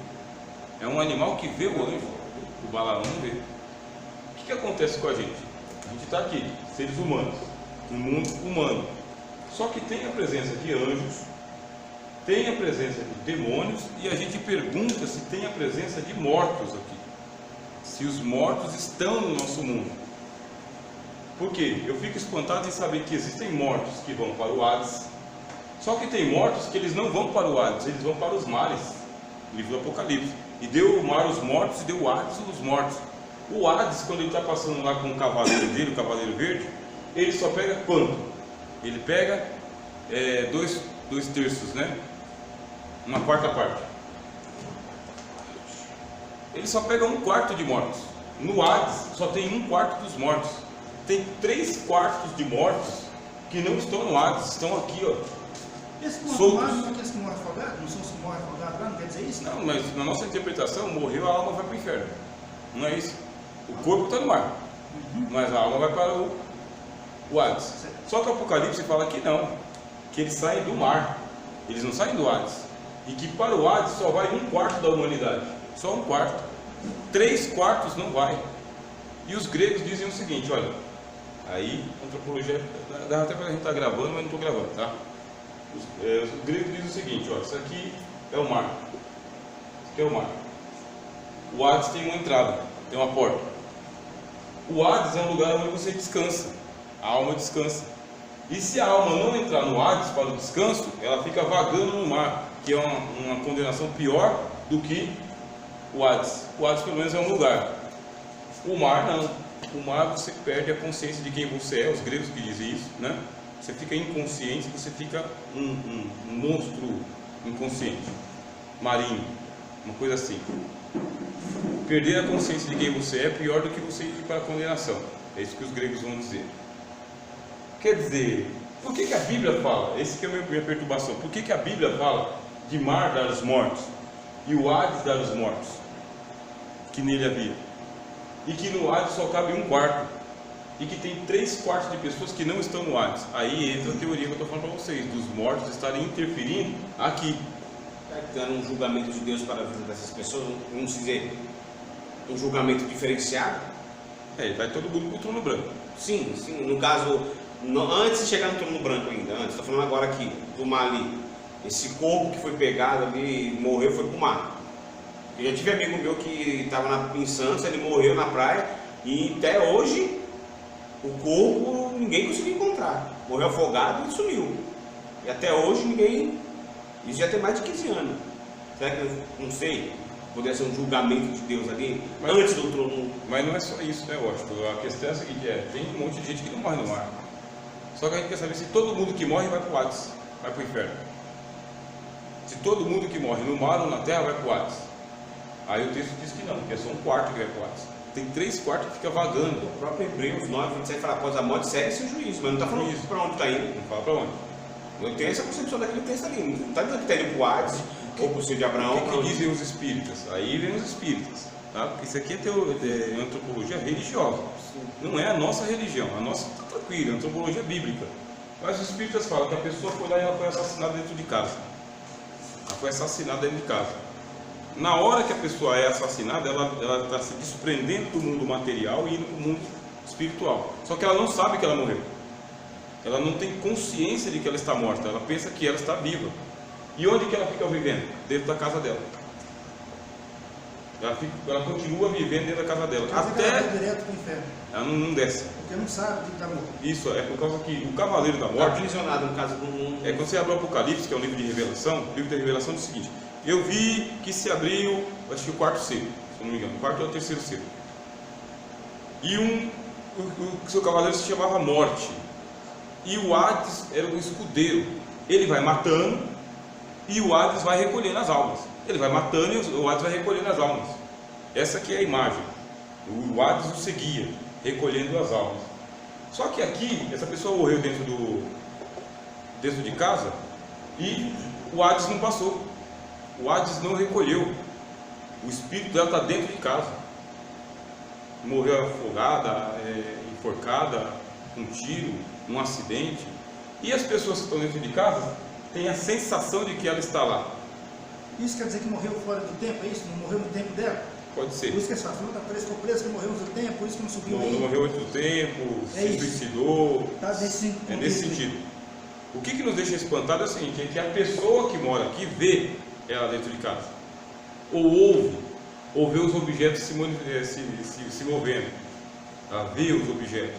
É um animal que vê o anjo. O Balaão não vê. O que acontece com a gente? A gente está aqui, seres humanos, um mundo humano. Só que tem a presença de anjos, tem a presença de demônios, e a gente pergunta se tem a presença de mortos aqui. Se os mortos estão no nosso mundo. Por quê? Eu fico espantado em saber que existem mortos que vão para o Hades. Só que tem mortos que eles não vão para o Hades, eles vão para os mares. Livro do Apocalipse. E deu o mar os mortos e deu o Hades os mortos. O Hades, quando ele está passando lá com o cavaleiro dele, o cavaleiro verde, ele só pega quanto? Ele pega 2 terços, né? Uma quarta parte. Ele só pega 1/4 de mortos. No Hades só tem 1/4 dos mortos. Tem 3/4 de mortos que não estão no Hades, estão aqui, ó. Esse que morre Soltos. afogado, não é aqueles que morrem afogados? Não são os que morrem afogados lá? Não quer dizer isso? Não, mas na nossa interpretação, morreu, a alma vai para o inferno. Não é isso. O corpo está no mar, mas a alma vai para o Hades. Só que o Apocalipse fala que não, que eles saem do mar, eles não saem do Hades. E que para o Hades só vai 1/4 da humanidade, só 1/4. 3/4 não vai. E os gregos dizem o seguinte, olha, Aí, antropologia, dá até para a gente estar gravando, mas não estou gravando, tá? Os gregos dizem o seguinte, ó, isso aqui é o mar. Isso aqui é o mar. O Hades tem uma entrada, tem uma porta. O Hades é um lugar onde você descansa, a alma descansa. E se a alma não entrar no Hades para o descanso, ela fica vagando no mar, que é uma condenação pior do que o Hades. O Hades pelo menos é um lugar. O mar não. O mar você perde a consciência de quem você é, os gregos que dizem isso, né? Você fica inconsciente, você fica um monstro inconsciente, marinho, uma coisa assim. Perder a consciência de quem você é pior do que você ir para a condenação. É isso que os gregos vão dizer. Quer dizer, por que a Bíblia fala? Essa que é a minha perturbação. Por que a Bíblia fala de mar dar os mortos e o Hades dar os mortos que nele havia? E que no Hades só cabe 1/4 e que tem 3/4 de pessoas que não estão no Hades. Aí entra a teoria que eu estou falando para vocês, dos mortos estarem interferindo aqui. Dando um julgamento de Deus para a vida dessas pessoas, vamos dizer, um julgamento diferenciado? Vai todo mundo para o trono branco. Sim, no caso, antes de chegar no trono branco ainda, estou falando agora aqui, do mar ali, esse corpo que foi pegado ali, morreu, foi para o mar. Eu já tive amigo meu que estava em Santos, ele morreu na praia e até hoje o corpo ninguém conseguiu encontrar. Morreu afogado e sumiu. E até hoje ninguém. Isso já tem mais de 15 anos. Será que, não sei, poderia ser um julgamento de Deus ali, antes do trono? Mas não é só isso, né, Washington? A questão é a seguinte: tem um monte de gente que não morre no mar. Só que a gente quer saber se todo mundo que morre vai para o Hades, vai para o inferno. Se todo mundo que morre no mar ou na terra vai para o Hades. Aí o texto diz que não, que é só 1/4 que vai para o Hades. Tem 3/4 que fica vagando. O próprio Hebreus 9, 27 fala: após a morte segue-se o juízo, mas não está falando para onde está indo. Não fala para onde. Eu tenho essa concepção daquele texto ali. Não está dizendo que está indo para o Hades, ou para o seio de Abraão. O que dizem os espíritas? Aí vem os espíritas, tá? Porque isso aqui é antropologia religiosa. Não é a nossa religião. A nossa está tranquila, é antropologia bíblica. Mas os espíritas falam que a pessoa foi lá e ela foi assassinada dentro de casa. Ela foi assassinada dentro de casa. Na hora que a pessoa é assassinada, ela está se desprendendo do mundo material e indo para o mundo espiritual. Só que ela não sabe que ela morreu. Ela não tem consciência de que ela está morta. Ela pensa que ela está viva. E onde que ela fica vivendo? Dentro da casa dela. Ela continua vivendo dentro da casa dela. Até ela vai direto para o inferno. Ela não desce. Porque não sabe que está morto. Isso é por causa que o Cavaleiro da Está Morte... aprisionado, no caso do... É quando você abre o Apocalipse, que é um livro de revelação. O livro de revelação diz o seguinte: eu vi que se abriu, acho que o 4º selo, se não me engano, o 4º ou o 3º selo. E o seu cavaleiro se chamava Morte. E o Hades era um escudeiro. Ele vai matando e o Hades vai recolhendo as almas. Ele vai matando e o Hades vai recolhendo as almas. Essa aqui é a imagem. O Hades o seguia, recolhendo as almas. Só que aqui, essa pessoa morreu dentro de casa e o Hades não passou. O Hades não recolheu. O espírito dela está dentro de casa. Morreu afogada, enforcada, com um tiro, num acidente. E as pessoas que estão dentro de casa têm a sensação de que ela está lá. Isso quer dizer que morreu fora do tempo, é isso? Não morreu no tempo dela? Pode ser. Por isso que essa fruta ficou presa, que morreu no tempo, por isso que não subiu Não aí. morreu antes do tempo, É se isso. suicidou. Tá nesse É nesse sentido. O que nos deixa espantado é o seguinte: é que a pessoa que mora aqui vê ela dentro de casa, ou vê os objetos se movendo. Ela vê os objetos,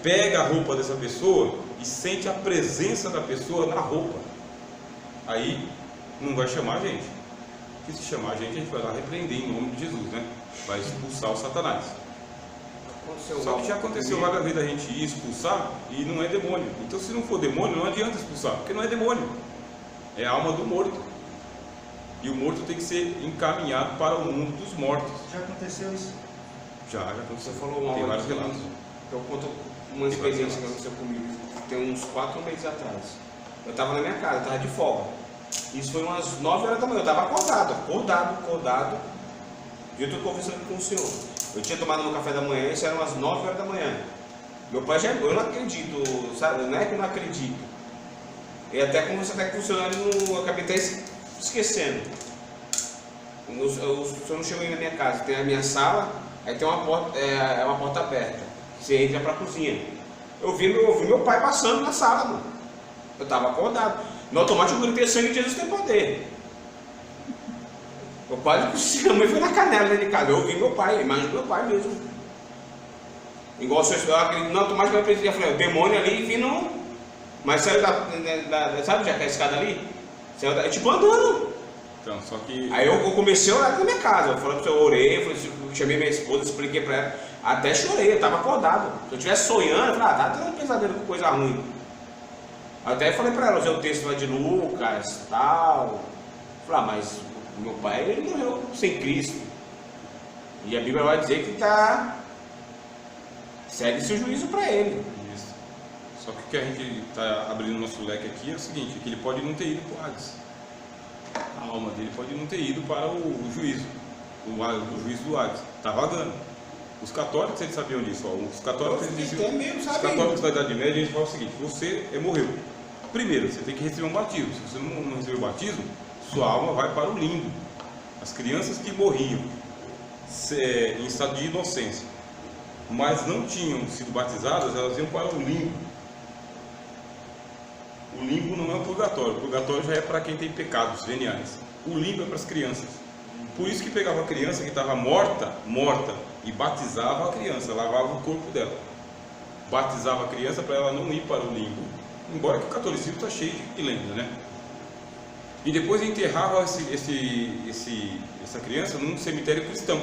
pega a roupa dessa pessoa e sente a presença da pessoa na roupa. Aí não vai chamar a gente. Porque se chamar a gente vai lá repreender em nome de Jesus, né? Vai expulsar o Satanás. Só que já aconteceu várias vezes a gente ir expulsar e não é demônio. Então, se não for demônio, não adianta expulsar, porque não é demônio, é a alma do morto. E o morto tem que ser encaminhado para o mundo dos mortos. Já aconteceu isso? Já aconteceu. Você falou uma Tem hora vários que relatos. eu conto uma experiência que aconteceu comigo. Tem uns 4 meses atrás. Eu estava na minha casa, eu estava de folga. Isso foi umas 9 horas da manhã. Eu estava acordado. E eu estou conversando com o senhor. Eu tinha tomado meu café da manhã, isso era umas 9 horas da manhã. Meu pai já, eu não acredito, sabe? Não é que eu não acredito. E até como você está funcionando, eu acabei até esquecendo. O senhor não chegou aí na minha casa, tem a minha sala, aí tem uma porta, uma porta aberta. Você entra pra cozinha. Eu vi meu pai passando na sala, mano. Eu tava acordado. No automático eu gritei: sangue de Jesus tem poder. Eu quase que a mãe foi na canela dentro de casa. Eu ouvi meu pai, a imagem do meu pai mesmo. Igual se eu acredito, não, automático eu pensei, eu falei: o demônio ali vindo. Mas saiu sabe já que é a escada ali? Saiu tipo andando. Então, só que... Aí eu comecei a orar na minha casa. Eu falei pra você, eu orei, eu chamei minha esposa, expliquei pra ela. Até chorei, eu tava acordado. Se eu estivesse sonhando, eu falei: tá tendo um pesadelo com coisa ruim. Até falei pra ela, usei o texto lá de Lucas e tal. Falei: mas meu pai, ele morreu sem Cristo. E a Bíblia vai dizer que segue-se o juízo para ele. Isso. Só que o que a gente está abrindo nosso leque aqui é o seguinte, que ele pode não ter ido para o Hades. A alma dele pode não ter ido para o juízo. O juízo do Hades. Está vagando. Os católicos, eles sabiam disso. Ó. Os católicos, eles diziam, os católicos da Idade Média, a gente fala o seguinte: você morreu. Primeiro, você tem que receber um batismo. Se você não receber o batismo, sua alma vai para o limbo. As crianças que morriam em estado de inocência, mas não tinham sido batizadas, elas iam para o limbo. O limbo não é o purgatório. O purgatório já é para quem tem pecados veniais. O limbo é para as crianças. Por isso que pegava a criança que estava morta, e batizava a criança, lavava o corpo dela. Batizava a criança para ela não ir para o limbo. Embora que o catolicismo está cheio de lenda, né? E depois enterrava essa criança num cemitério cristão,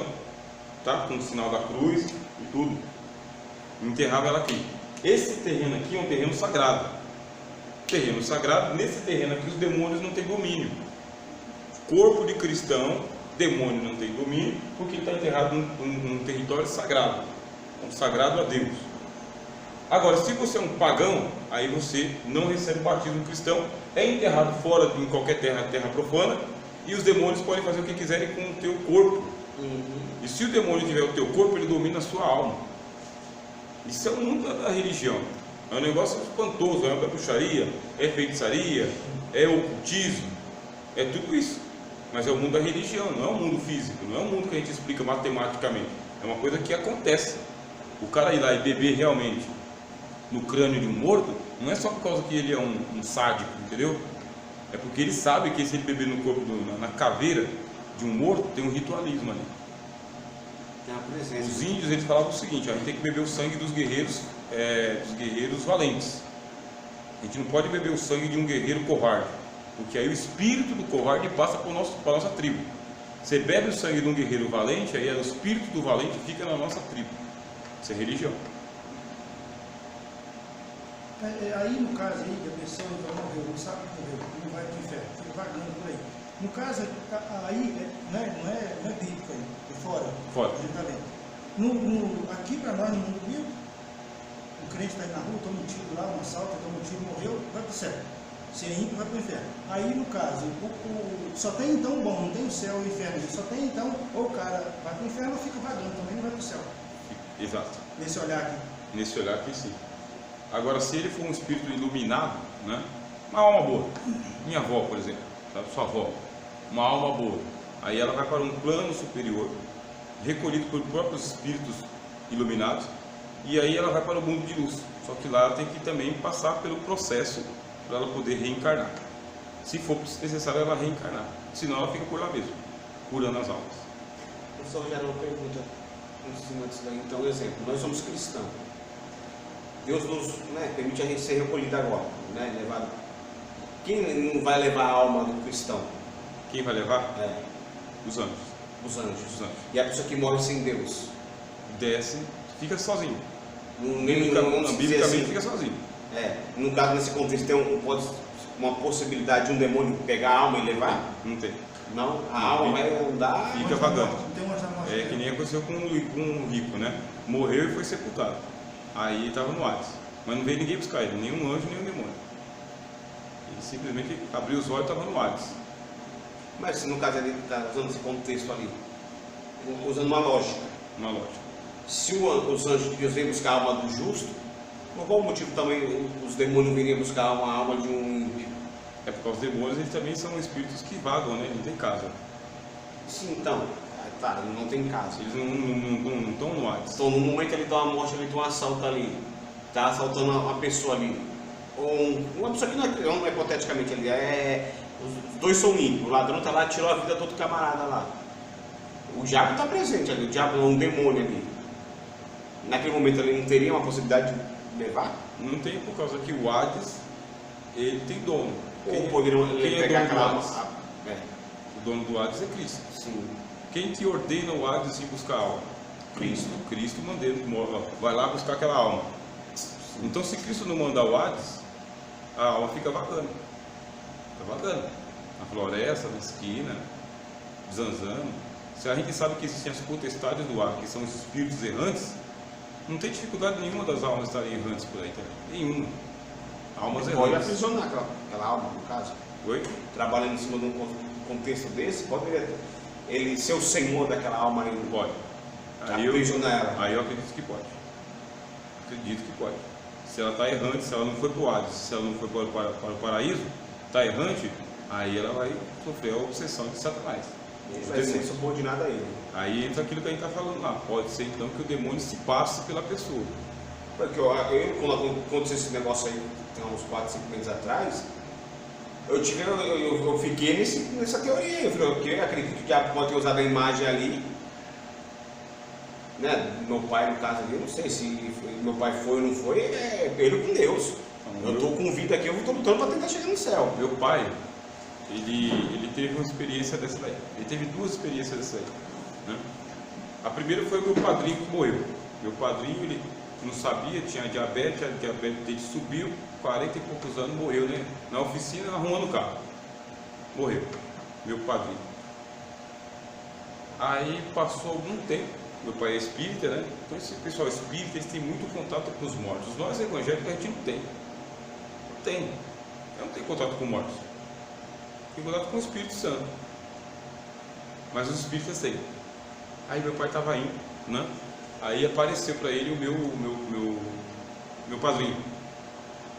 tá? Com o sinal da cruz e tudo. Enterrava ela aqui. Esse terreno aqui é um terreno sagrado. Terreno sagrado, nesse terreno aqui os demônios não têm domínio. Corpo de cristão, demônio não tem domínio, porque ele está enterrado num território sagrado, sagrado a Deus. Agora, se você é um pagão, aí você não recebe o batismo cristão, é enterrado fora em qualquer terra profana, e os demônios podem fazer o que quiserem com o teu corpo. E se o demônio tiver o teu corpo, ele domina a sua alma. Isso é o mundo da religião. É um negócio espantoso, é bruxaria, é feitiçaria, é ocultismo, é tudo isso. Mas é o mundo da religião, não é o mundo físico, não é um mundo que a gente explica matematicamente. É uma coisa que acontece. O cara ir lá e beber realmente no crânio de um morto, não é só por causa que ele é um sádico, entendeu? É porque ele sabe que se ele beber no corpo, na caveira de um morto, tem um ritualismo ali. Tem uma presença. Os índios, eles falavam o seguinte: a gente tem que beber o sangue dos guerreiros valentes. A gente não pode beber o sangue de um guerreiro covarde, porque aí o espírito do covarde passa para a nossa tribo. Você bebe o sangue de um guerreiro valente, aí o espírito do valente fica na nossa tribo. Isso é religião. Aí no caso aí, a pessoa morreu, não sabe que morreu, não vai para o inferno, fica vagando por aí. No caso aí, não é bíblico aí, é fora. A gente está vendo. Aqui para nós, no mundo bíblico, o crente está aí na rua, toma um tiro lá, um assalto, toma um tiro, morreu, vai para o céu. Se é ímpio, vai para o inferno. Aí no caso, só tem então bom, não tem o céu e o inferno. Só tem então, ou o cara vai para o inferno ou fica vagando, também não vai para o céu. Exato. Nesse olhar aqui. Nesse olhar aqui, sim. Agora, se ele for um espírito iluminado, né? Uma alma boa, minha avó, por exemplo, sabe? Sua avó, uma alma boa, aí ela vai para um plano superior, recolhido por próprios espíritos iluminados, e aí ela vai para o mundo de luz. Só que lá ela tem que também passar pelo processo para ela poder reencarnar. Se for necessário ela reencarnar, senão ela fica por lá mesmo, curando as almas. O senhor já não pergunta em cima disso daí. Então, exemplo, nós somos cristãos. Deus nos permite a gente ser recolhido agora, levado. Quem não vai levar a alma do cristão? Quem vai levar? Os anjos. Os anjos. Os anjos. E a pessoa que morre sem Deus? Desce, fica sozinho. Biblicamente assim, fica sozinho. No caso, nesse contexto, tem uma possibilidade de um demônio pegar a alma e levar? Não tem. Não, a alma vai andar. Fica vagando. É que nem aconteceu com um rico, né? Morreu e foi sepultado. Aí estava no Hades. Mas não veio ninguém buscar ele, nenhum anjo, nenhum demônio. Ele simplesmente abriu os olhos e estava no Hades. Mas se no caso ele está usando esse contexto ali, usando uma lógica. Uma lógica. Se os anjos de Deus vêm buscar a alma do justo, por qual motivo também os demônios viriam buscar uma alma de um ímpio? É porque os demônios eles também são espíritos que vagam, né? Não tem casa. Sim, então. Tá, não tem casa. Eles não estão no Hades. Então, no momento ele dá uma morte, ele tem um assalto ali, tá assaltando uma pessoa ali, ou uma pessoa que não é hipoteticamente ali, os dois são ímpios, o ladrão tá lá, tirou a vida de outro camarada lá. O diabo está presente ali, o diabo é um demônio ali. Naquele momento ele não teria uma possibilidade de levar? Não tem, por causa que o Hades, ele tem dono. Ou poderiam quem pegar é dono aquela do Hades? O dono do Hades é Cristo. Sim. Quem te ordena o Hades ir buscar a alma? Cristo. Cristo mandando, vai lá buscar aquela alma. Então, se Cristo não mandar o Hades, a alma fica vagando. Fica vagando. Na floresta, na esquina, zanzando. Se a gente sabe que existem as potestades do ar, que são os espíritos errantes, não tem dificuldade nenhuma das almas estarem errantes por aí também. Nenhuma. Almas Pode errantes. aprisionar aquela alma, no caso. Oi? Trabalhando em cima de um contexto desse, pode ele ser o senhor daquela alma ali, não Pode. Aí eu acredito que pode. Acredito que pode. Se ela está errante, se ela não foi para o Hades, se ela não foi para o paraíso, está errante, aí ela vai sofrer a obsessão de Satanás. Ele vai ser subordinado a ele. Aí entra aquilo que a gente está falando lá. Pode ser então que o demônio se passe pela pessoa. Porque quando aconteceu esse negócio aí, tem uns 4, 5 meses atrás, eu fiquei nessa teoria. Eu acredito que o diabo pode ter usado a imagem ali, né? Meu pai, no caso ali, eu não sei se meu pai foi ou não foi, é ele com Deus. Eu estou com vida aqui, eu estou lutando para tentar chegar no céu. Meu pai, ele teve uma experiência dessa daí. Ele teve duas experiências dessa daí, né? A primeira foi o meu padrinho que morreu. Meu padrinho, ele não sabia, tinha diabetes, a diabetes dele subiu, 40 e poucos anos, morreu, né? Na oficina, arrumando o carro. Morreu, meu padrinho. Aí passou algum tempo, meu pai é espírita, né? Então esse pessoal espírita, eles têm muito contato com os mortos. Nós evangélicos a gente não tem. Não tem. Eu não tenho contato com mortos. Tenho contato com o Espírito Santo. Mas os espíritas têm. Aí meu pai estava indo, né? Aí apareceu para ele o meu padrinho,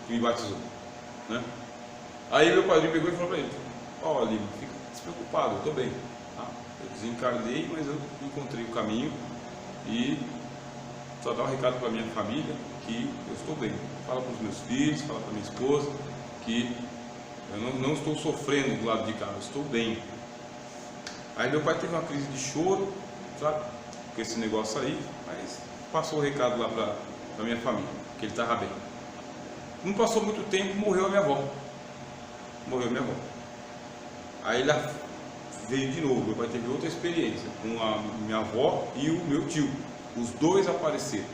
que me batizou, né? Aí meu padrinho pegou e falou para ele: ó, Lima, fica despreocupado, eu estou bem, tá? Eu desencarnei, mas eu encontrei o caminho e só dá um recado para minha família que eu estou bem. Fala para os meus filhos, fala para minha esposa que eu não estou sofrendo do lado de cá, eu estou bem. Aí meu pai teve uma crise de choro, sabe, com esse negócio aí, mas passou o recado lá para minha família, que ele estava bem. Não passou muito tempo, morreu a minha avó. Morreu a minha avó. Aí ele veio de novo, meu pai teve outra experiência com a minha avó e o meu tio. Os dois apareceram.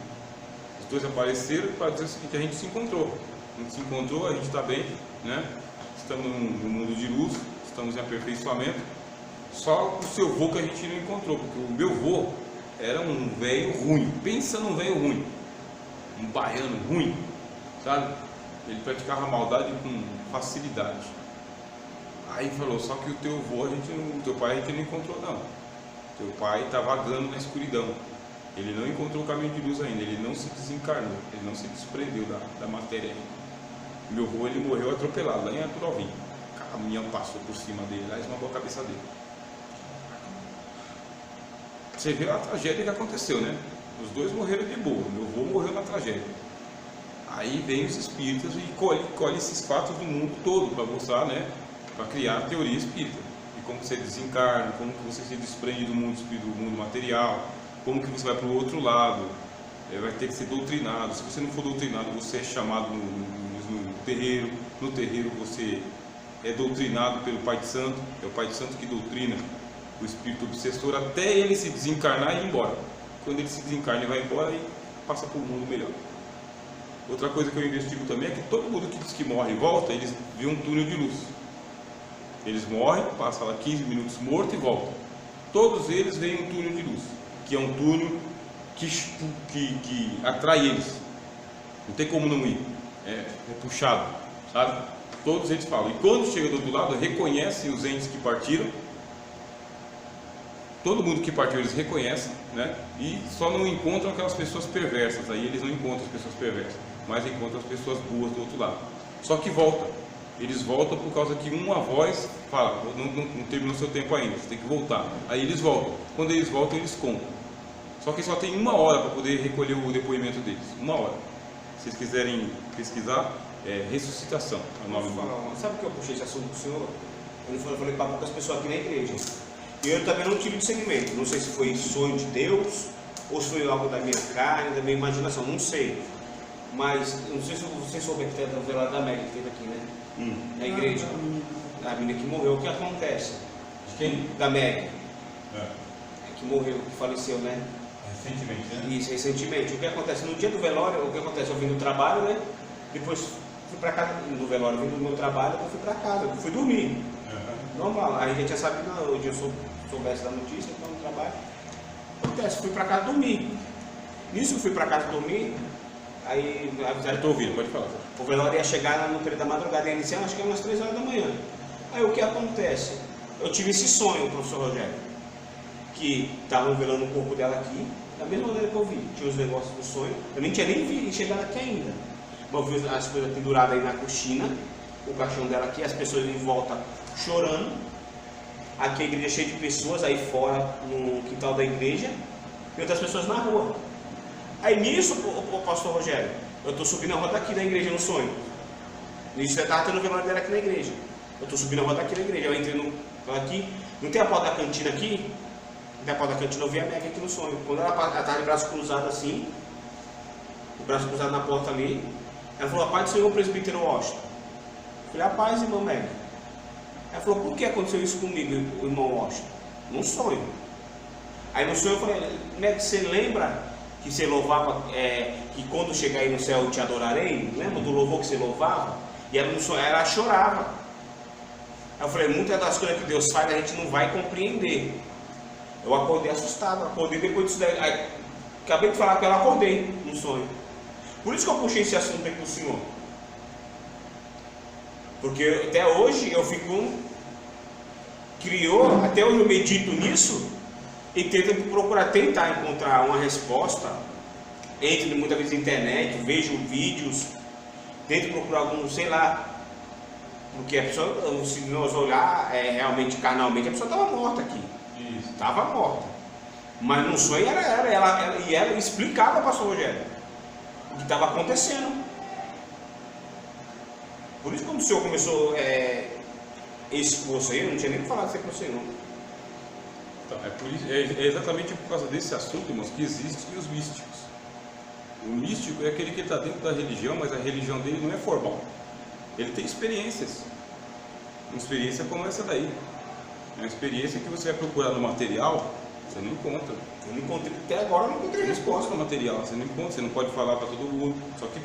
Os dois apareceram para dizer o seguinte: a gente se encontrou. A gente se encontrou, a gente está bem, né? Estamos no mundo de luz, estamos em aperfeiçoamento. Só o seu vô que a gente não encontrou, porque o meu vô era um velho ruim. Pensa num velho ruim, um baiano ruim, sabe? Ele praticava maldade com facilidade. Aí falou: só que o teu vô, o teu pai a gente não encontrou não. Teu pai está vagando na escuridão. Ele não encontrou o caminho de luz ainda, ele não se desencarnou, ele não se desprendeu da matéria ainda. Meu avô, ele morreu atropelado lá em Aturovinho. O caminhão passou por cima dele lá e esmagou a cabeça dele. Você vê a tragédia que aconteceu, né? Os dois morreram de boa, meu avô morreu na tragédia. Aí vem os espíritas e colhe esses fatos do mundo todo para mostrar, né? Para criar a teoria espírita. E como você desencarna, como que você se desprende do mundo espírita, do mundo material, como que você vai para o outro lado, vai ter que ser doutrinado. Se você não for doutrinado, você é chamado no terreiro. No terreiro você é doutrinado pelo Pai de Santo, é o Pai de Santo que doutrina o espírito obsessor até ele se desencarnar e ir embora. Quando ele se desencarna e vai embora, e passa para um mundo melhor. Outra coisa que eu investigo também é que todo mundo que diz que morre e volta, eles vê um túnel de luz. Eles morrem, passam lá 15 minutos morto e voltam. Todos eles veem um túnel de luz, que é um túnel que atrai eles. Não tem como não ir. É puxado, sabe? Todos eles falam. E quando chega do outro lado, reconhecem os entes que partiram. Todo mundo que partiu eles reconhecem, né? E só não encontram aquelas pessoas perversas. Aí eles não encontram as pessoas perversas, mas encontram as pessoas boas do outro lado. Só que volta. Eles voltam por causa que uma voz fala, não terminou seu tempo ainda, você tem que voltar. Aí eles voltam. Quando eles voltam, eles contam. Só que só tem 1 hora para poder recolher o depoimento deles. 1 hora. Se vocês quiserem pesquisar, é ressuscitação. É o nome do... Sabe o que eu puxei esse assunto pro senhor? Eu falei para poucas pessoas aqui na igreja. E eu também não tive discernimento. Não sei se foi sonho de Deus, ou se foi algo da minha carne, da minha imaginação, não sei. Mas, não sei se vocês souberam que tem a velada da Meg que teve aqui, né? Na igreja. A menina que morreu, o que acontece? De quem? Da Meg. É. Que morreu, que faleceu, né? Recentemente, né? Isso, recentemente. O que acontece? No dia do velório, o que acontece? Eu vim do trabalho, né? Depois fui pra casa, do velório, vim do meu trabalho, eu fui pra casa, eu fui dormir. Normal, aí a gente já sabe, não, hoje eu soubesse da notícia, então no trabalho. Acontece, fui pra casa dormir. Nisso eu fui pra casa dormir, aí avisaram. Eu tô ouvindo, pode falar. O velório ia chegar no período da madrugada, ia iniciar, acho que era umas 3 horas da manhã. Aí o que acontece? Eu tive esse sonho, professor Rogério, que estavam velando o corpo dela aqui, da mesma maneira que eu vi. Tinha os negócios do sonho, eu nem tinha nem chegado aqui ainda. Mas eu vi as coisas penduradas aí na coxina, o caixão dela aqui, as pessoas em volta chorando. Aqui a igreja cheia de pessoas, aí fora no quintal da igreja, e outras pessoas na rua. Aí nisso, o pastor Rogério, eu estou subindo a rua daqui da igreja no sonho. Nisso eu estava tendo o velório dela aqui na igreja. Eu estou subindo a rua daqui da igreja, eu entrei aqui, não tem a porta da cantina aqui? Não tem a porta da cantina, eu vi a Meg aqui no sonho. Quando ela estava de braço cruzado assim, o braço cruzado na porta ali, ela falou: a paz do Senhor, presbítero Washington. Eu falei: a paz, irmão Meg. Ela falou: por que aconteceu isso comigo, o irmão Washington? Num sonho. Aí no sonho eu falei: Meg, você lembra que você louvava, que quando chegar aí no céu eu te adorarei? Lembra do louvor que você louvava? E ela no sonho, ela chorava. Aí eu falei: muitas das coisas que Deus faz a gente não vai compreender. Eu acordei assustado, acordei depois disso daí. Aí, acabei de falar que ela acordei no sonho. Por isso que eu puxei esse assunto aqui para o senhor. Porque até hoje eu fico. Até hoje eu medito nisso e tento tentar encontrar uma resposta. Entro muitas vezes na internet, vejo vídeos, tento procurar algum, sei lá. Porque a pessoa, se nós olhar realmente carnalmente, a pessoa estava morta aqui. Isso. Estava morta. Mas no sonho ela explicava para o pastor Rogério o que estava acontecendo. Por isso, quando o senhor começou esse curso aí, eu não tinha nem falado desse curso aí, não. Então, é exatamente por causa desse assunto, irmãos, que existem os místicos. O místico é aquele que está dentro da religião, mas a religião dele não é formal. Ele tem experiências. Uma experiência como essa daí. É uma experiência que você vai procurar no material, você não encontra. Eu não encontrei, até agora eu não encontrei Você não resposta. encontra no material, você não encontra, você não pode falar para todo mundo. Só que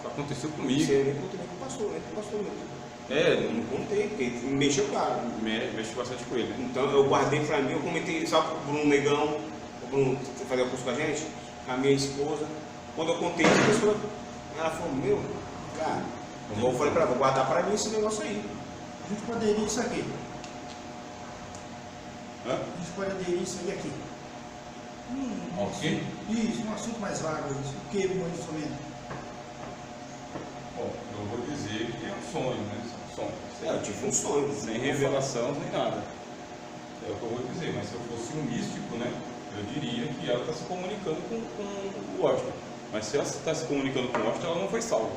aconteceu comigo. Você nem encontrei com o pastor, nem com o pastor mesmo. Eu não contei, porque mexeu com a... Mexe bastante com ele, né? Então eu guardei pra mim, eu comentei só pro Bruno Negão, o Bruno fazer o curso com a gente, a minha esposa. Quando eu contei isso, a pessoa, ela falou: meu, cara, eu falei pra ela: vou guardar pra mim esse negócio aí. A gente pode aderir isso aqui. Hã? A gente pode aderir isso aí aqui. Ok. Isso, um assunto mais vago, isso. O que, muito instrumento? Bom, eu vou dizer que é um sonho, né? Sonho. Eu tive um sonho. Sem revelação, nem nada. É o que eu vou dizer, mas se eu fosse um místico, né? Eu diria que ela está se comunicando com o Washington. Mas se ela está se comunicando com o Washington, ela não foi salva.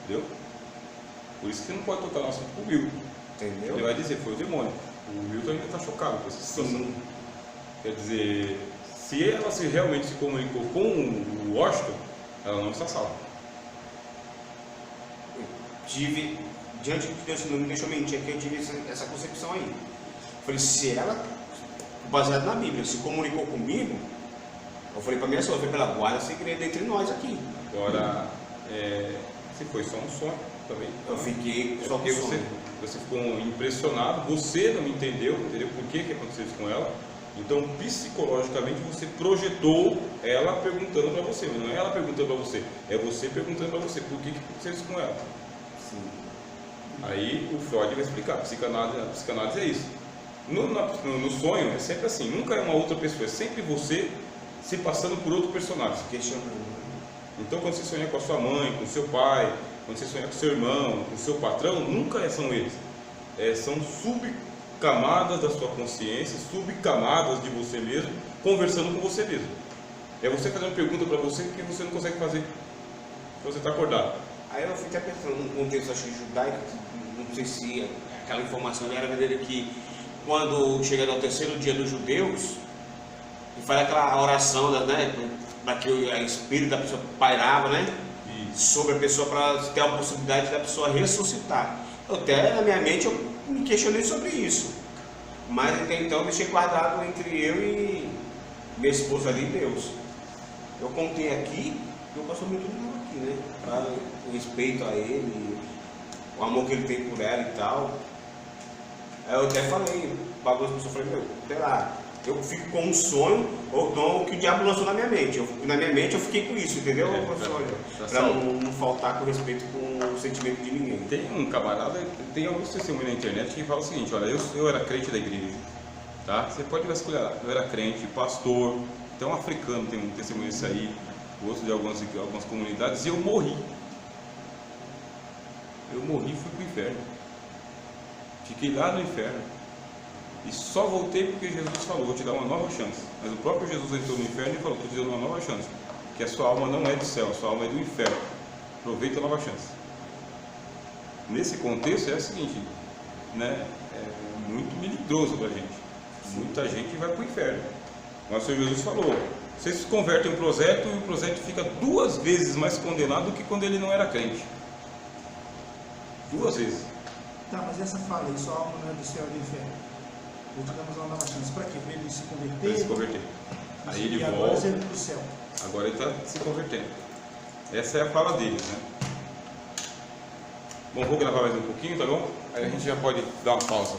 Entendeu? Por isso que você não pode tocar no assunto com o Will. Entendeu? Ele vai dizer: foi o demônio. O Wilton ainda está chocado com essa situação. Sim. Quer dizer, se ela realmente se comunicou com o Washington, ela não está salva. Tive, diante de Deus, não me deixou mentir aqui, eu tive essa concepção aí. Falei: se ela, baseado na Bíblia, se comunicou comigo, eu falei para minha esposa, eu falei: pela guarda segredo entre nós aqui. Agora, se foi só um sonho também. Eu fiquei só com porque sonho. você ficou impressionado, você não entendeu por que aconteceu isso com ela. Então, psicologicamente, você projetou ela perguntando para você, mas não é ela perguntando para você, é você perguntando para você por que aconteceu isso com ela. Sim. Aí o Freud vai explicar, a psicanálise é isso. No sonho é sempre assim, nunca é uma outra pessoa, é sempre você se passando por outro personagem. Questionando. Então, quando você sonha com a sua mãe, com o seu pai, quando você sonha com seu irmão, com seu patrão, nunca são eles. São subcamadas da sua consciência, subcamadas de você mesmo, conversando com você mesmo. É você fazendo pergunta para você que você não consegue fazer, porque você está acordado. Aí eu fiquei pensando num contexto, acho que judaico, não sei se aquela informação era verdadeira, que quando chega no terceiro dia dos judeus, e faz aquela oração, né, para que o espírito da pessoa pairava, né, sobre a pessoa, para ter a possibilidade da pessoa ressuscitar. Até na minha mente eu me questionei sobre isso, mas até então eu deixei quadrado entre eu e minha esposa ali e Deus. Eu contei aqui, eu passo muito tempo aqui, né, para o respeito a ele, o amor que ele tem por ela e tal. Aí eu até falei para algumas pessoas, falei, meu, sei lá, eu fico com um sonho ou dom que o diabo lançou na minha mente. Na minha mente eu fiquei com isso, entendeu, professor? Para não faltar com respeito com o sentimento de ninguém. Tem um camarada, tem alguns testemunhos na internet que falam o seguinte: olha, eu era crente da igreja, tá? Você pode vasculhar lá, eu era crente, pastor, até um africano tem um testemunho disso aí, outro de algumas comunidades, e eu morri. Eu morri e fui para o inferno. Fiquei lá no inferno. E só voltei porque Jesus falou, vou te dar uma nova chance. Mas o próprio Jesus entrou no inferno e falou, estou te dando uma nova chance. Que a sua alma não é do céu, a sua alma é do inferno. Aproveita a nova chance. Nesse contexto é o seguinte, né? É muito melindroso para a gente. Muita gente vai para o inferno. Mas o Senhor Jesus falou, você se converte em um prosélito e o prosélito fica 2 vezes mais condenado do que quando ele não era crente. 2 vezes. Tá, mas essa fala aí, sua alma não é do céu e do inferno. Vou te dar uma nova chance. Para quê? Para ele se converter? Para ele se converter. Aí ele agora volta. ele para o céu. Agora ele está se convertendo. Essa é a fala deles, né? Bom, vou gravar mais um pouquinho, tá bom? Aí a gente já pode dar uma pausa.